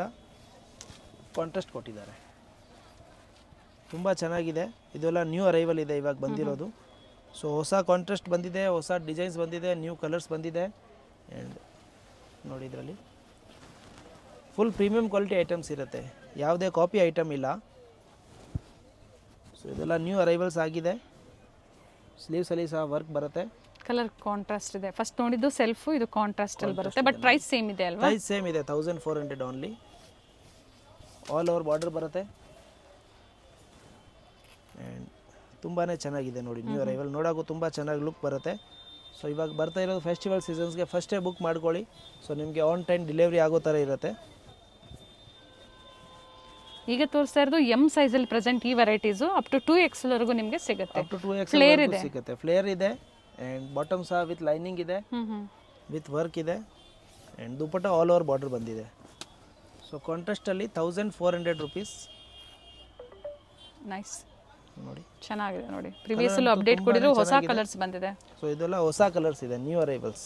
ಕಾಂಟ್ರಾಸ್ಟ್ ಕೊಟ್ಟಿದ್ದಾರೆ. ತುಂಬ ಚೆನ್ನಾಗಿದೆ. ಇದೆಲ್ಲ ನ್ಯೂ ಅರೈವಲ್ ಇದೆ, ಇವಾಗ ಬಂದಿರೋದು. ಸೊ ಹೊಸ ಕಾಂಟ್ರಾಸ್ಟ್ ಬಂದಿದೆ, ಹೊಸ ಡಿಸೈನ್ಸ್ ಬಂದಿದೆ, ನ್ಯೂ ಕಲರ್ಸ್ ಬಂದಿದೆ. ಆ್ಯಂಡ್ ನೋಡಿ, ಇದರಲ್ಲಿ ಫುಲ್ ಪ್ರೀಮಿಯಂ ಕ್ವಾಲಿಟಿ ಐಟಮ್ಸ್ ಇರುತ್ತೆ, ಯಾವುದೇ ಕಾಪಿ ಐಟಮ್ ಇಲ್ಲ. ಸೊ ಇದೆಲ್ಲ ನ್ಯೂ ಅರೈವಲ್ಸ್ ಆಗಿದೆ. ಸ್ಲೀವ್ಸಲ್ಲಿ ಸಹ ವರ್ಕ್ ಬರುತ್ತೆ. ಕಲರ್ ಕಾಂಟ್ರಾಸ್ಟ್ ಇದೆ. ಫಸ್ಟ್ ನೋಡಿದ್ದು ಸೆಲ್ಫು, ಇದು ಕಾಂಟ್ರಾಸ್ಟ್ ಅಲ್ಲಿ ಬರುತ್ತೆ. ಬಟ್ ಪ್ರೈಸ್ ಸೇಮ್ ಇದೆ ಅಲ್ವಾ? ಪ್ರೈಸ್ ಸೇಮ್ ಇದೆ, 1400 ಓನ್ಲಿ. ಆಲ್ ಓವರ್ ಬಾರ್ಡರ್ ಬರುತ್ತೆ ಆ್ಯಂಡ್ ತುಂಬಾ ಚೆನ್ನಾಗಿದೆ ನೋಡಿ. ನ್ಯೂ ಅರೈವಲ್ ನೋಡೋಕ್ಕೂ ತುಂಬ ಚೆನ್ನಾಗಿ ಲುಕ್ ಬರುತ್ತೆ. ಸೊ ಇವಾಗ ಬರ್ತಾ ಇರೋದು ಫೆಸ್ಟಿವಲ್ ಸೀಸನ್ಸ್ಗೆ, ಫಸ್ಟೇ ಬುಕ್ ಮಾಡ್ಕೊಳ್ಳಿ. ಸೊ ನಿಮಗೆ ಆನ್ ಟೈಮ್ ಡೆಲಿವರಿ ಆಗೋ ಥರ ಇರುತ್ತೆ. ಈಗ ತೋರಿಸ್ತಾ ಇರೋದು M ಸೈಜಲ್ಲಿ ಪ್ರೆಸೆಂಟ್ ಈ ವೆರೈಟೀಸು ಅಪ್ ಟು 2XL ವರೆಗೂ ನಿಮಗೆ ಸಿಗುತ್ತೆ. ಅಪ್ ಟು 2XL ಸಿಗುತ್ತೆ. ಫ್ಲೇರ್ ಇದೆ ಆ್ಯಂಡ್ ಬಾಟಮ್ ಸಹ ವಿತ್ ಲೈನಿಂಗ್ ಇದೆ, ವಿತ್ ವರ್ಕ್ ಇದೆ and dupatta all over border ಬಂದಿದೆ. ಸೊ ಕಾಂಟ್ರಾಸ್ಟಲ್ಲಿ 1400 rupees. ನೈಸ್, ನೋಡಿ ಚೆನ್ನಾಗಿದೆ ನೋಡಿ. ಪ್ರಿವಿಯಸ್ಸಲ್ಲೂ ಅಪ್ಡೇಟ್ ಕೊಡಿದ್ರು, ಹೊಸ ಕಲರ್ಸ್ ಬಂದಿದೆ. ಸೊ ಇದೆಲ್ಲ ಹೊಸ ಕಲರ್ಸ್ ಇದೆ, ನ್ಯೂ ಅರೈವಲ್ಸ್.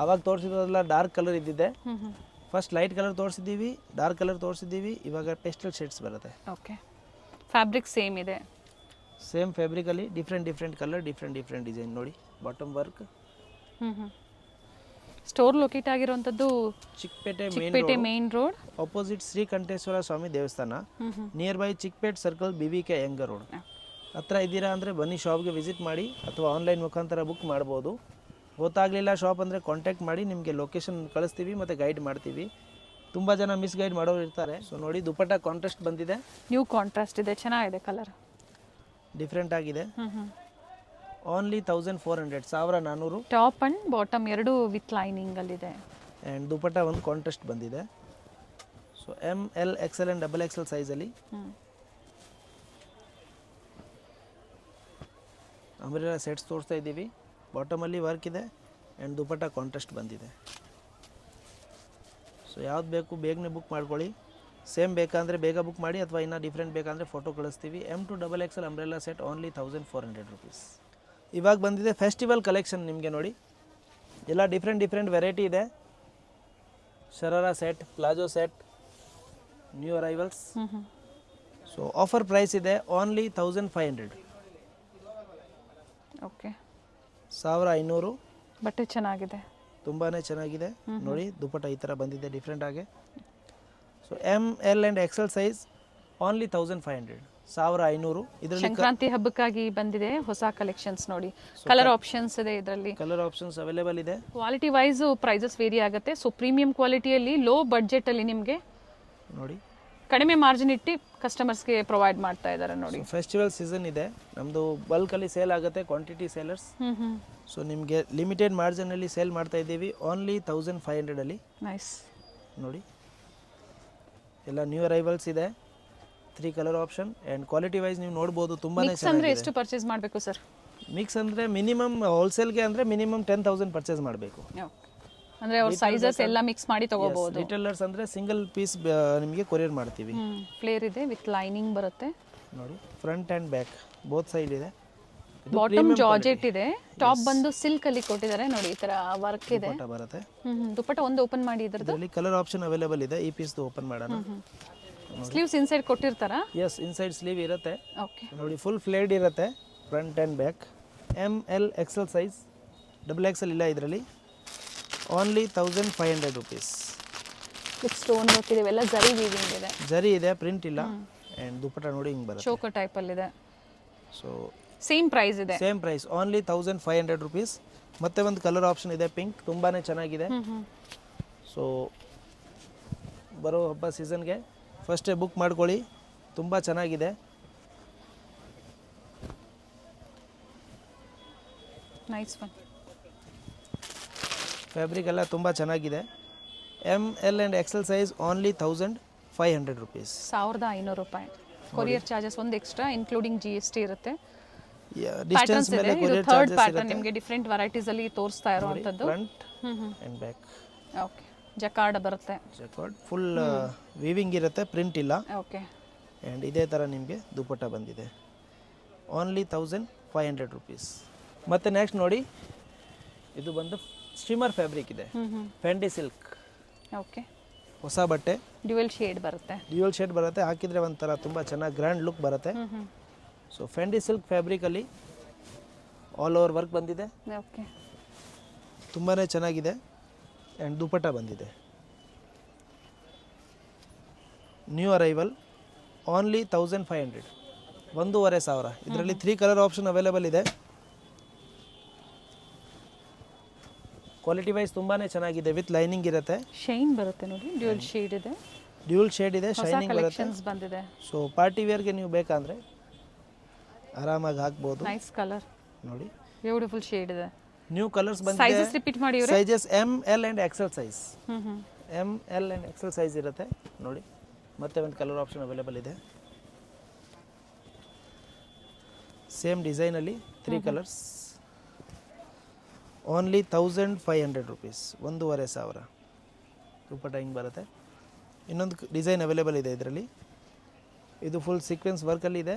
ಆವಾಗ ತೋರಿಸಿರೋದೆಲ್ಲ ಡಾರ್ಕ್ ಕಲರ್ ಇದ್ದಿದೆ. ಫಸ್ಟ್ ಲೈಟ್ ಕಲರ್ ತೋರಿಸಿದ್ದೀವಿ, ಡಾರ್ಕ್ ಕಲರ್ ತೋರಿಸಿದ್ದೀವಿ, ಇವಾಗ ಪೆಸ್ಟಲ್ ಶೇಡ್ಸ್ ಬರುತ್ತೆ. ಓಕೆ, ಫ್ಯಾಬ್ರಿಕ್ ಸೇಮ್ ಇದೆ. ಸೇಮ್ ಫ್ಯಾಬ್ರಿಕಲ್ಲಿ ಡಿಫ್ರೆಂಟ್ ಕಲರ್, ಡಿಫ್ರೆಂಟ್ ಡಿಸೈನ್ ನೋಡಿ. Bottom work. ಸ್ಟೋರ್ ಲೊಕೇಟ್ ಆಗಿರುವಂಥದ್ದು Chickpete main road, opposite Srikanteshwara Swamy ದೇವಸ್ಥಾನ, near by Chickpete circle, BBK Iyengar road ಹತ್ರ ಇದ್ದೀರಾ ಅಂದರೆ ಬನ್ನಿ, ಶಾಪ್ಗೆ ವಿಸಿಟ್ ಮಾಡಿ ಅಥವಾ ಆನ್ಲೈನ್ ಮುಖಾಂತರ ಬುಕ್ ಮಾಡ್ಬೋದು. ಗೊತ್ತಾಗಲಿಲ್ಲ ಶಾಪ್ ಅಂದರೆ ಕಾಂಟ್ಯಾಕ್ಟ್ ಮಾಡಿ, ನಿಮಗೆ ಲೊಕೇಶನ್ ಕಳಿಸ್ತೀವಿ ಮತ್ತು ಗೈಡ್ ಮಾಡ್ತೀವಿ. ತುಂಬ ಜನ ಮಿಸ್ಗೈಡ್ ಮಾಡೋರು ಇರ್ತಾರೆ. ಸೊ ನೋಡಿ, ದುಪಟ್ಟ ಕಾಂಟ್ರಾಸ್ಟ್ ಬಂದಿದೆ, ನ್ಯೂ ಕಾಂಟ್ರಾಸ್ಟ್ ಇದೆ, ಚೆನ್ನಾಗಿದೆ ಕಲರ್, ಡಿಫ್ರೆಂಟ್ ಆಗಿದೆ. ಓನ್ಲಿ 1400, 1400. ಟಾಪ್ ಅಂಡ್ ಬಾಟಮ್ ಎರಡು ವಿತ್ ಲೈನಿಂಗ್ ಅಲ್ಲಿದೆ ಆ್ಯಂಡ್ ದುಪಟ್ಟ ಒಂದು ಕಾಂಟ್ರಾಸ್ಟ್ ಬಂದಿದೆ. So M, L, XL and XXL ಸೈಜಲ್ಲಿ ಅಂಬ್ರೆಲಾ ಸೆಟ್ಸ್ ತೋರಿಸ್ತಾ ಇದ್ದೀವಿ. ಬಾಟಮಲ್ಲಿ ವರ್ಕ್ ಇದೆ ಆ್ಯಂಡ್ ದುಪಟ್ಟ ಕಾಂಟ್ರಾಸ್ಟ್ ಬಂದಿದೆ. ಸೊ ಯಾವ್ದು ಬೇಕು ಬೇಗನೆ ಬುಕ್ ಮಾಡ್ಕೊಳ್ಳಿ. ಸೇಮ್ ಬೇಕಂದರೆ ಬೇಗ ಬುಕ್ ಮಾಡಿ, ಅಥವಾ ಇನ್ನೂ ಡಿಫ್ರೆಂಟ್ ಬೇಕಂದರೆ ಫೋಟೋ ಕಳಿಸ್ತೀವಿ. M to XXL umbrella set only 1400 rupees. ಇವಾಗ ಬಂದಿದೆ ಫೆಸ್ಟಿವಲ್ ಕಲೆಕ್ಷನ್. ನಿಮಗೆ ನೋಡಿ, ಎಲ್ಲ ಡಿಫ್ರೆಂಟ್ ವೆರೈಟಿ ಇದೆ. Sharara set, palazzo set, new arrivals. So offer price ಇದೆ ಓನ್ಲಿ 1500. ಓಕೆ, 1500. ಬಟ್ಟೆ ಚೆನ್ನಾಗಿದೆ, ತುಂಬಾ ಚೆನ್ನಾಗಿದೆ ನೋಡಿ. ದುಪಟ್ಟ ಈ ಥರ ಬಂದಿದೆ ಡಿಫ್ರೆಂಟ್ ಆಗಿ. So M L and XL size only 1500. 1500. ಇದರಲ್ಲಿ ಸಂಕ್ರಾಂತಿ ಹಬ್ಬಕ್ಕಾಗಿ ಬಂದಿದೆ ಹೊಸ ಕಲೆಕ್ಷನ್ಸ್ ನೋಡಿ. ಕಲರ್ ಆಪ್ಷನ್ಸ್ ಇದೆ ಇದರಲ್ಲಿ, ಕಲರ್ ಆಪ್ಷನ್ಸ್ ಅವೈಲೇಬಲ್ ಇದೆ. ಕ್ವಾಲಿಟಿ ವೈಸ್ ಪ್ರೈಸಸ್ ವೇರಿ ಆಗುತ್ತೆ. ಸೊ ಪ್ರೀಮಿಯಂ ಕ್ವಾಲಿಟಿಯಲ್ಲಿ ಲೋ ಬಡ್ಜೆಟಲ್ಲಿ ನಿಮಗೆ ನೋಡಿ ಕಡಿಮೆ ಮಾರ್ಜಿನ್ ಇಟ್ಟು ಕಸ್ಟಮರ್ಸ್ಗೆ ಪ್ರೊವೈಡ್ ಮಾಡ್ತಾ ಇದ್ದಾರೆ ನೋಡಿ. ಫೆಸ್ಟಿವಲ್ ಸೀಸನ್ ಇದೆ, ನಮ್ಮದು ಬಲ್ಕಲ್ಲಿ ಸೇಲ್ ಆಗುತ್ತೆ, ಕ್ವಾಂಟಿಟಿ ಸೇಲರ್ಸ್. ಸೊ ನಿಮಗೆ ಲಿಮಿಟೆಡ್ ಮಾರ್ಜಿನಲ್ಲಿ ಸೇಲ್ ಮಾಡ್ತಾ ಇದ್ದೀವಿ ಓನ್ಲಿ 1500 ನೈಸ್ ನೋಡಿ. ಎಲ್ಲ ನ್ಯೂ ಅರೈವಲ್ಸ್ ಇದೆ, 3 colour option and quality wise ನೀವು ನೋಡ್ಬೋದು ತುಂಬಾ ಮಿಕ್ಸ್ ಅಂದ್ರೆ ಎಷ್ಟು ಪರ್ಚೇಸ್ ಮಾಡಬೇಕು ಸರ್? ಮಿಕ್ಸ್ ಅಂದರೆ ಮಿನಿಮಮ್ ಹೋಲ್ಸೇಲ್ಗೆ ಅಂದರೆ ಮಿನಿಮಮ್ 10,000 ಪರ್ಚೇಸ್ ಮಾಡಬೇಕು. ಅಂದ್ರೆ ಅವ್ರ ಸೈಜಸ್ ಎಲ್ಲ ಮಿಕ್ಸ್ ಮಾಡಿ ತಗೋಬಹುದು. ರಿಟೇಲರ್ಸ್ ಅಂದರೆ ಸಿಂಗಲ್ ಪೀಸ್ ನಿಮಗೆ ಕೊರಿಯರ್ ಮಾಡ್ತೀವಿ. ಫ್ಲೇರ್ ಇದೆ ವಿತ್ ಲೈನಿಂಗ್ ಬರುತ್ತೆ ನೋಡಿ, front and back both side ಇದೆ. ಬಾಟಮ್ ಜಾರ್ಜೆಟ್ ಇದೆ, ಟಾಪ್ ಬಂದು ಸಿಲ್ಕ್ ಅಲ್ಲಿ ಕೊಟ್ಟಿದ್ದಾರೆ ನೋಡಿ. ಈ ತರ ವರ್ಕ್ ಇದೆ, ದುಪಟ್ಟ ಬರುತ್ತೆ. ದುಪಟ್ಟ ಒಂದು ಓಪನ್ ಮಾಡಿ ಇದ್ರದ್ದು. ಇದರಲ್ಲಿ ಕಲರ್ ಆಪ್ಷನ್ ಅವೈಲೇಬಲ್ ಇದೆ. ಈ ಪೀಸ್ ಓಪನ್ ಮಾಡೋಣ. ಸ್ಲೀವ್ಸ್ ಇನ್ಸೈಡ್ ಕೊಟ್ಟಿರ್ತಾರಾ? ಎಸ್, ಇನ್ಸೈಡ್ ಸ್ಲೀವ್ ಇರುತ್ತೆ. ಓಕೆ ನೋಡಿ, ಫುಲ್ ಫ್ಲೇಡ್ ಇರುತ್ತೆ front and back. M L XL size, double XL ಇಲ್ಲ ಇದರಲ್ಲಿ. Only 1500 rupees. With stone work ಇದೆ, ಇವೆಲ್ಲ ಜರಿ ವೀವಿಂಗ್ ಇದೆ. ಜರಿ ಇದೆ, ಪ್ರಿಂಟ್ ಇಲ್ಲ. ಆ್ಯಂಡ್ ದುಪಟ್ಟ ನೋಡಿ ಹಿಂಗೆ ಬರುತ್ತೆ, ಚೋಕರ್ ಟೈಪ್ ಅಲ್ಲಿ ಇದೆ. ಸೊ ಸೇಮ್ ಪ್ರೈಸ್ ಇದೆ, ಸೇಮ್ ಪ್ರೈಸ್ ಓನ್ಲಿ 1500 rupees. ಮತ್ತೆ ಒಂದು ಕಲರ್ ಆಪ್ಷನ್ ಇದೆ ಪಿಂಕ್, ತುಂಬಾ ಚೆನ್ನಾಗಿದೆ. ಸೊ ಬರೋ ಹಬ್ಬ ಸೀಸನ್ಗೆ ಫಸ್ಟೇ ಬುಕ್ ಮಾಡ್ಕೊಳ್ಳಿ, ತುಂಬ ಚೆನ್ನಾಗಿದೆ. Nice one. ಫ್ಯಾಬ್ರಿಕ್ ಎಲ್ಲ ತುಂಬ ಚೆನ್ನಾಗಿದೆ. M L and XL size only 1500 rupees. 1500 ರೂಪಾಯಿ. ಕೊರಿಯರ್ ಚಾರ್ಜಸ್ ಒಂದು ಎಕ್ಸ್ಟ್ರಾ ಇನ್ಕ್ಲೂಡಿಂಗ್ GST ಇರುತ್ತೆ. ಡಿಸ್ಟೆನ್ಸ್ ಮೇಲೆ ಕೊರಿಯರ್ ಥರ್ಡ್ ಚಾರ್ಜಸ್ ಪ್ಯಾಟರ್ನ್ ಇರುತ್ತೆ. ನಿಮಗೆ ಡಿಫರೆಂಟ್ ವೆರೈಟೀಸ್ ಅಲ್ಲಿ ತೋರಿಸ್ತಾ ಇರುವಂತದ್ದು. Front and back. Okay, jacquard ಬರುತ್ತೆ. ಜಕಾರ್ಡ್ ಫುಲ್ ವೀವಿಂಗ್ ಇರುತ್ತೆ, ಪ್ರಿಂಟ್ ಇಲ್ಲ. ಓಕೆ, ಆ್ಯಂಡ್ ಇದೇ ಥರ ನಿಮಗೆ ದುಪಟ್ಟ ಬಂದಿದೆ ಓನ್ಲಿ 1500 rupees. ಮತ್ತು ನೆಕ್ಸ್ಟ್ ನೋಡಿ, ಇದು ಬಂದು ಸ್ಟಿಮರ್ ಫ್ಯಾಬ್ರಿಕ್ ಇದೆ, ಫೆಂಡಿ ಸಿಲ್ಕ್. ಓಕೆ, ಹೊಸ ಬಟ್ಟೆ, ಡ್ಯುಯಲ್ ಶೇಡ್ ಬರುತ್ತೆ. ಡ್ಯುಯಲ್ ಶೇಡ್ ಬರುತ್ತೆ, ಹಾಕಿದರೆ ಒಂಥರ ತುಂಬ ಚೆನ್ನಾಗಿ ಗ್ರ್ಯಾಂಡ್ ಲುಕ್ ಬರುತ್ತೆ. ಸೊ ಫೆಂಡಿ ಸಿಲ್ಕ್ ಫ್ಯಾಬ್ರಿಕಲ್ಲಿ ಆಲ್ ಓವರ್ ವರ್ಕ್ ಬಂದಿದೆ, ಓಕೆ, ತುಂಬಾ ಚೆನ್ನಾಗಿದೆ. ಆ್ಯಂಡ್ ದುಪಟ್ಟ ಬಂದಿದೆ ನ್ಯೂ ಅರೈವಲ್ ಓನ್ಲಿ 1500. 1500. ಇದರಲ್ಲಿ 3 ಕಲರ್ ಆಪ್ಷನ್ ಅವೈಲೇಬಲ್ ಇದೆ. ಕ್ವಾಲಿಟಿ ವೈಸ್ ತುಂಬಾ ಚೆನ್ನಾಗಿದೆ, ವಿತ್ ಲೈನಿಂಗ್ ಇರುತ್ತೆ. ಶೈನ್ ಬರುತ್ತೆ ನೋಡಿ, ಡ್ಯುಯಲ್ ಶೇಡ್ ಇದೆ. ಡ್ಯೂಲ್ ಶೇಡ್ ಇದೆ, ಹೊಸ ಶೈನಿಂಗ್ ಬರುತ್ತೆ. ಕಲೆಕ್ಷನ್ಸ್ ಬಂದಿದೆ. ಸೊ ಪಾರ್ಟಿ ವೇರ್ಗೆ ನೀವು ಬೇಕಂದರೆ ಆರಾಮಾಗಿ ಹಾಕ್ಬೋದು. ನೈಸ್ ಕಲರ್ ನೋಡಿ, ಬ್ಯೂಟಿಫುಲ್ ಶೇಡ್ ಇದೆ. ನ್ಯೂ ಕಲರ್ಸ್ ಬಂದಿದೆ. ಸೈಜಸ್ ರಿಪೀಟ್ ಮಾಡಿ ಇವ್ರೆ. Sizes M L and XL size. M L and XL size ಇರುತ್ತೆ ನೋಡಿ. ಮತ್ತೆ ಒಂದು ಕಲರ್ ಆಪ್ಷನ್ ಅವೈಲೇಬಲ್ ಇದೆ. ಸೇಮ್ ಡಿಸೈನಲ್ಲಿ 3 ಕಲರ್ಸ್ ಓನ್ಲಿ 1500 rupees. 1500. ದುಪಟ್ಟ ಹಿಂಗೆ ಬರುತ್ತೆ. ಇನ್ನೊಂದು ಡಿಸೈನ್ ಅವೈಲೇಬಲ್ ಇದೆ ಇದರಲ್ಲಿ. ಇದು ಫುಲ್ ಸೀಕ್ವೆನ್ಸ್ ವರ್ಕಲ್ಲಿ ಇದೆ.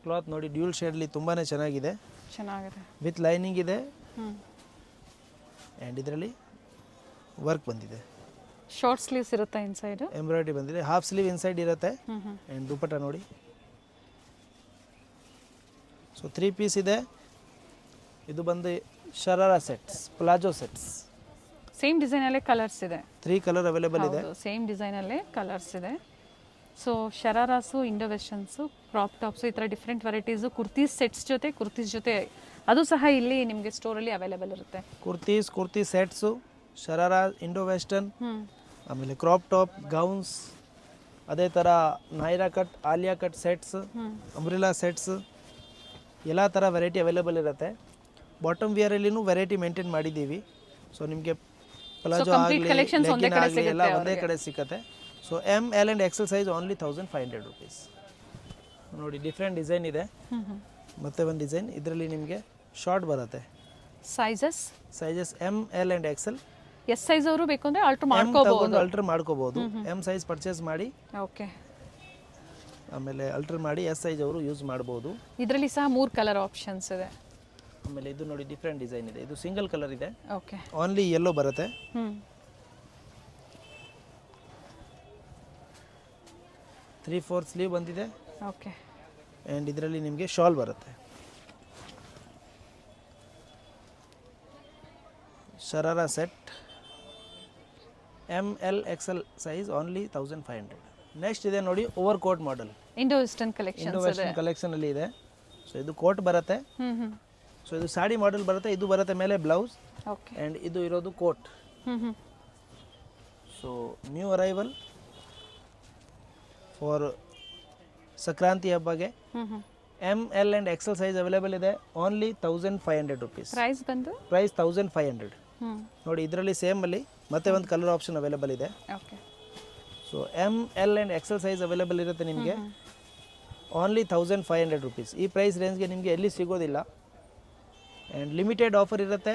ಕ್ಲಾತ್ ನೋಡಿ, ಡ್ಯೂಲ್ ಶೇಡ್ಲಿ ತುಂಬಾ ಚೆನ್ನಾಗಿದೆ, ವಿತ್ ಲೈನಿಂಗ್ ಇದೆ. ಆ್ಯಂಡ್ ಇದರಲ್ಲಿ ವರ್ಕ್ ಬಂದಿದೆ. ಶಾರ್ಟ್ ಸ್ಲೀವ್ಸ್ ಇರುತ್ತೆ, ಇನ್ಸೈಡ್ ಎಂಬ್ರಾಯ್ಡ್ರಿ ಬಂದಿದೆ. ಹಾಫ್ ಸ್ಲೀವ್ ಇನ್ಸೈಡ್ ಇರುತ್ತೆ. ಆ್ಯಂಡ್ ದುಪಟ್ಟ ನೋಡಿ. ಸೊ 3 ಪೀಸ್ ಇದೆ. ಇದು ಬಂದು sharara sets, palazzo sets. Same ಡಿಸೈನಲ್ಲೇ ಕಲರ್ಸ್ ಇದೆ. 3 ಕಲರ್ ಅವೈಲೇಬಲ್ ಇದೆ. ಸೇಮ್ ಡಿಸೈನಲ್ಲೇ ಕಲರ್ಸ್ ಇದೆ. So shararas, Indo westerns, crop tops, ಈ ಥರ ಡಿಫ್ರೆಂಟ್ ವೆರೈಟೀಸು ಕುರ್ತೀಸ್ ಸೆಟ್ಸ್ ಜೊತೆ ಅದು ಸಹ ಇಲ್ಲಿ ನಿಮಗೆ ಸ್ಟೋರಲ್ಲಿ ಅವೈಲೇಬಲ್ ಇರುತ್ತೆ. Kurti sets, sharara, Indo western, ಆಮೇಲೆ ಕ್ರಾಪ್ ಟಾಪ್, ಗೌನ್ಸ್, ಅದೇ ಥರ Naira cut, Alia cut sets, umbrella sets, ಎಲ್ಲ ಥರ ವೆರೈಟಿ ಅವೈಲೇಬಲ್ ಇರುತ್ತೆ. ಬಾಟಮ್ ವಿಯರಲ್ಲಿನೂ ವೆರೈಟಿ ಮೇಂಟೈನ್ ಮಾಡಿದ್ದೀವಿ. ಸೊ ನಿಮಗೆ ಪ್ಲಾಜೋ ಆಗಲಿ, ಲೆಗ್ಗಿನ್ ಆಗಲಿ ಎಲ್ಲ ಒಂದೇ ಕಡೆ ಸಿಕ್ಕತ್ತೆ. So M L and XL size only 1500 rupees. ನೋಡಿ, ಡಿಫ್ರೆಂಟ್ ಡಿಸೈನ್ ಇದೆ. ಮತ್ತೆ ಒಂದು ಡಿಸೈನ್ ಇದರಲ್ಲಿ ನಿಮಗೆ ಶಾರ್ಟ್ ಬರುತ್ತೆ. Sizes M L and XL. S size ಅವರು ಬೇಕು ಅಂದರೆ ಆಲ್ಟರ್ ಮಾಡ್ಕೋಬಹುದು. ಎಮ್ ಸೈಜ್ ಪರ್ಚೇಸ್ ಮಾಡಿ, ಓಕೆ, ಆಮೇಲೆ ಅಲ್ಟರ್ ಮಾಡಿ ಎಸ್ ಸೈಜ್ ಅವರು ಯೂಸ್ ಮಾಡ್ಬೋದು. ಇದರಲ್ಲಿ ಸಹ 3 ಕಲರ್ ಆಪ್ಷನ್ಸ್ ಇದೆ. ಆಮೇಲೆ ಇದು ನೋಡಿ, ಡಿಫ್ರೆಂಟ್ ಡಿಸೈನ್ ಇದೆ. ಇದು ಸಿಂಗಲ್ ಕಲರ್ ಇದೆ, ಓಕೆ, ಓನ್ಲಿ ಯೆಲ್ಲೋ ಬರುತ್ತೆ. 3/4 ಸ್ಲೀವ್ ಬಂದಿದೆ ಓಕೆ. ಆ್ಯಂಡ್ ಇದರಲ್ಲಿ ನಿಮಗೆ ಶಾಲ್ ಬರುತ್ತೆ. Sharara set ML XL size only 1500. Next ಇದೆ ನೋಡಿ over coat model, Indo western collection. Indo western ಕಲೆಕ್ಷನಲ್ಲಿ ಇದೆ. ಸೊ ಇದು ಕೋಟ್ ಬರುತ್ತೆ. ಸೊ ಇದು ಸಾಡಿ ಮಾಡೆಲ್ ಬರುತ್ತೆ. ಇದು ಬರುತ್ತೆ ಮೇಲೆ ಬ್ಲೌಸ್ ಓಕೆ. ಆ್ಯಂಡ್ ಇದು ಇರೋದು coat. So new arrival for Sankranti ಹಬ್ಬಗೆ ML and XL size available ಇದೆ. Only 1500 rupees. ಪ್ರೈಸ್ ಬಂದು ಪ್ರೈಸ್ 1500. ನೋಡಿ ಇದರಲ್ಲಿ ಸೇಮಲ್ಲಿ ಮತ್ತೆ ಒಂದು ಕಲರ್ ಆಪ್ಷನ್ ಅವೈಲೇಬಲ್ ಇದೆ. Okay. So ML and XL size available ಇರುತ್ತೆ ನಿಮಗೆ. Only 1500 rupees. ಈ ಪ್ರೈಸ್ ರೇಂಜ್ಗೆ ನಿಮಗೆ ಎಲ್ಲಿ ಸಿಗೋದಿಲ್ಲ. ಆ್ಯಂಡ್ ಲಿಮಿಟೆಡ್ ಆಫರ್ ಇರುತ್ತೆ,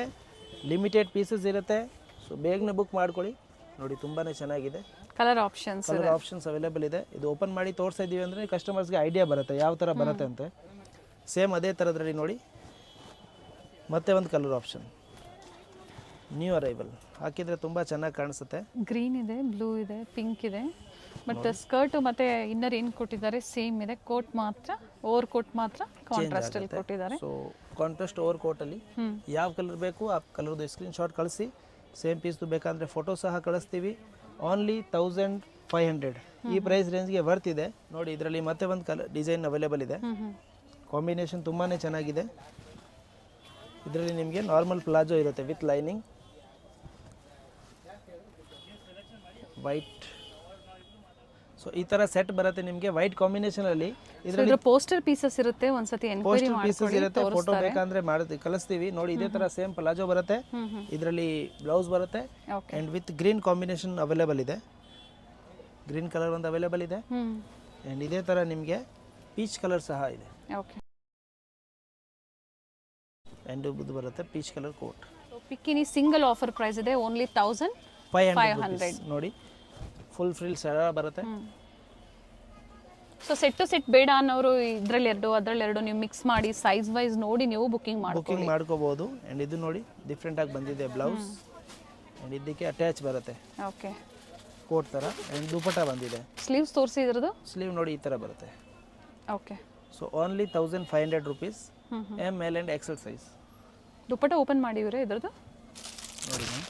ಲಿಮಿಟೆಡ್ ಪೀಸಸ್ ಇರುತ್ತೆ. ಸೊ ಬೇಗನೆ ಬುಕ್ ಮಾಡ್ಕೊಳ್ಳಿ. ನೋಡಿ ತುಂಬಾ ಚೆನ್ನಾಗಿದೆ. ಕಲರ್ ಆಪ್ಷನ್ಸ್ ಅವೈಲೇಬಲ್ ಇದೆ. ಇದು ಓಪನ್ ಮಾಡಿ ತೋರಿಸ್ತಾ ಇದ್ದೀವಿ ಅಂದರೆ ಕಸ್ಟಮರ್ಸ್ಗೆ ಐಡಿಯಾ ಬರುತ್ತೆ ಯಾವ ಥರ ಬರುತ್ತೆ ಅಂತ. ಸೇಮ್ ಅದೇ ಥರದ್ರಲ್ಲಿ ನೋಡಿ ಮತ್ತೆ ಒಂದು ಕಲರ್ ಆಪ್ಷನ್ ನ್ಯೂ ಅರೈವಲ್ ಹಾಕಿದರೆ ತುಂಬ ಚೆನ್ನಾಗಿ ಕಾಣಿಸುತ್ತೆ. ಗ್ರೀನ್ ಇದೆ, ಬ್ಲೂ ಇದೆ, ಪಿಂಕ್ ಇದೆ. ಬಟ್ ಸ್ಕರ್ಟು ಮತ್ತು ಇನ್ನರ್ ಏನು ಕೊಟ್ಟಿದ್ದಾರೆ ಸೇಮ್ ಇದೆ. ಕೋಟ್ ಮಾತ್ರ, ಓವರ್ ಕೋಟ್ ಮಾತ್ರ ಕಾಂಟ್ರಾಸ್ಟಲ್ಲಿ ಕೊಟ್ಟಿದ್ದಾರೆ. ಸೊ ಕಾಂಟ್ರಾಸ್ಟ್ ಓವರ್ ಕೋಟಲ್ಲಿ ಯಾವ ಕಲರ್ ಬೇಕು ಆ ಕಲರ್ದು ಸ್ಕ್ರೀನ್ಶಾಟ್ ಕಳಿಸಿ. ಸೇಮ್ ಪೀಸ್ದು ಬೇಕಂದರೆ ಫೋಟೋ ಸಹ ಕಳಿಸ್ತೀವಿ. ಓನ್ಲಿ 1500. ಈ ಪ್ರೈಸ್ ರೇಂಜ್ಗೆ ವರ್ತ್ ಇದೆ. ನೋಡಿ ಇದರಲ್ಲಿ ಮತ್ತೆ ಒಂದು ಕಲರ್ ಡಿಸೈನ್ ಅವೈಲೇಬಲ್ ಇದೆ. ಕಾಂಬಿನೇಷನ್ ತುಂಬಾ ಚೆನ್ನಾಗಿದೆ. ಇದರಲ್ಲಿ ನಿಮಗೆ ನಾರ್ಮಲ್ ಪ್ಲಾಜೋ ಇರುತ್ತೆ ವಿತ್ ಲೈನಿಂಗ್, ವೈಟ್. ಸೊ ಈ ಥರ ಸೆಟ್ ಬರುತ್ತೆ ನಿಮಗೆ ವೈಟ್ ಕಾಂಬಿನೇಷನಲ್ಲಿ. ಇದರಲ್ಲಿ ಪೋಸ್ಟರ್ ಪೀಸಸ್ ಇರುತ್ತೆ. ಒಂದ್ಸತಿ ಎನ್ಕ್ವೈರಿ ಪೋಸ್ಟರ್ ಪೀಸಸ್ ಇರುತ್ತೆ. ಫೋಟೋ ಬೇಕಂದ್ರೆ ಮಾಡಿ ಕಳಿಸ್ತೀವಿ. ನೋಡಿ ಇದೇ ಥರ ಸೇಮ್ ಪ್ಲಾಜೋ ಬರುತ್ತೆ. ಇದರಲ್ಲಿ ಬ್ಲೌಸ್ ಬರುತ್ತೆ and with green combination available ಇದೆ. ಗ್ರೀನ್ ಕಲರ್ ಒಂದು ಅವೈಲೇಬಲ್ ಇದೆ ಆ್ಯಂಡ್ ಇದೇ ಥರ ನಿಮಗೆ ಪೀಚ್ ಕಲರ್ ಸಹ ಇದೆ. ಓಕೆ. ಆ್ಯಂಡ್ ಇದು ಬರುತ್ತೆ ಪೀಚ್ ಕಲರ್ ಕೋಟ್. ಪಿಕ್ಕಿನಿ ಸಿಂಗಲ್ ಆಫರ್ ಪ್ರೈಸ್ ಇದೆ ಓನ್ಲಿ 1500. ನೋಡಿ ಫುಲ್ ಫ್ರಿಲ್ ಶರಾರಾ ಬರುತ್ತೆ. ಸೊ ಸೆಟ್ ಟು ಸೆಟ್ ಬೇಡ ಅನ್ನೋರು ಇದರಲ್ಲಿ ಎರಡು ಅದರಲ್ಲಿ ಎರಡು ನೀವು ಮಿಕ್ಸ್ ಮಾಡಿ ಸೈಜ್ ವೈಸ್ ನೋಡಿ ನೀವು ಬುಕಿಂಗ್ ಮಾಡ್ಕೋಬಹುದು. ಆ್ಯಂಡ್ ಇದು ನೋಡಿ ಡಿಫ್ರೆಂಟ್ ಆಗಿ ಬಂದಿದೆ ಬ್ಲೌಸ್ ಆ್ಯಂಡ್ ಇದಕ್ಕೆ ಅಟ್ಯಾಚ್ ಬರುತ್ತೆ. ಓಕೆ. ಕೋಟ್ ಥರ ಆ್ಯಂಡ್ ದುಪಟ್ಟ ಬಂದಿದೆ. ಸ್ಲೀವ್ಸ್ ತೋರಿಸಿ ಇದ್ರದ್ದು. ಸ್ಲೀವ್ ನೋಡಿ ಈ ಥರ ಬರುತ್ತೆ. Okay. So only 1500 rupees. ML and XL size. Dupatta open ಮಾಡಿವ್ರೆ ಇದ್ರದ್ದು ನೋಡಿ ಮ್ಯಾಮ್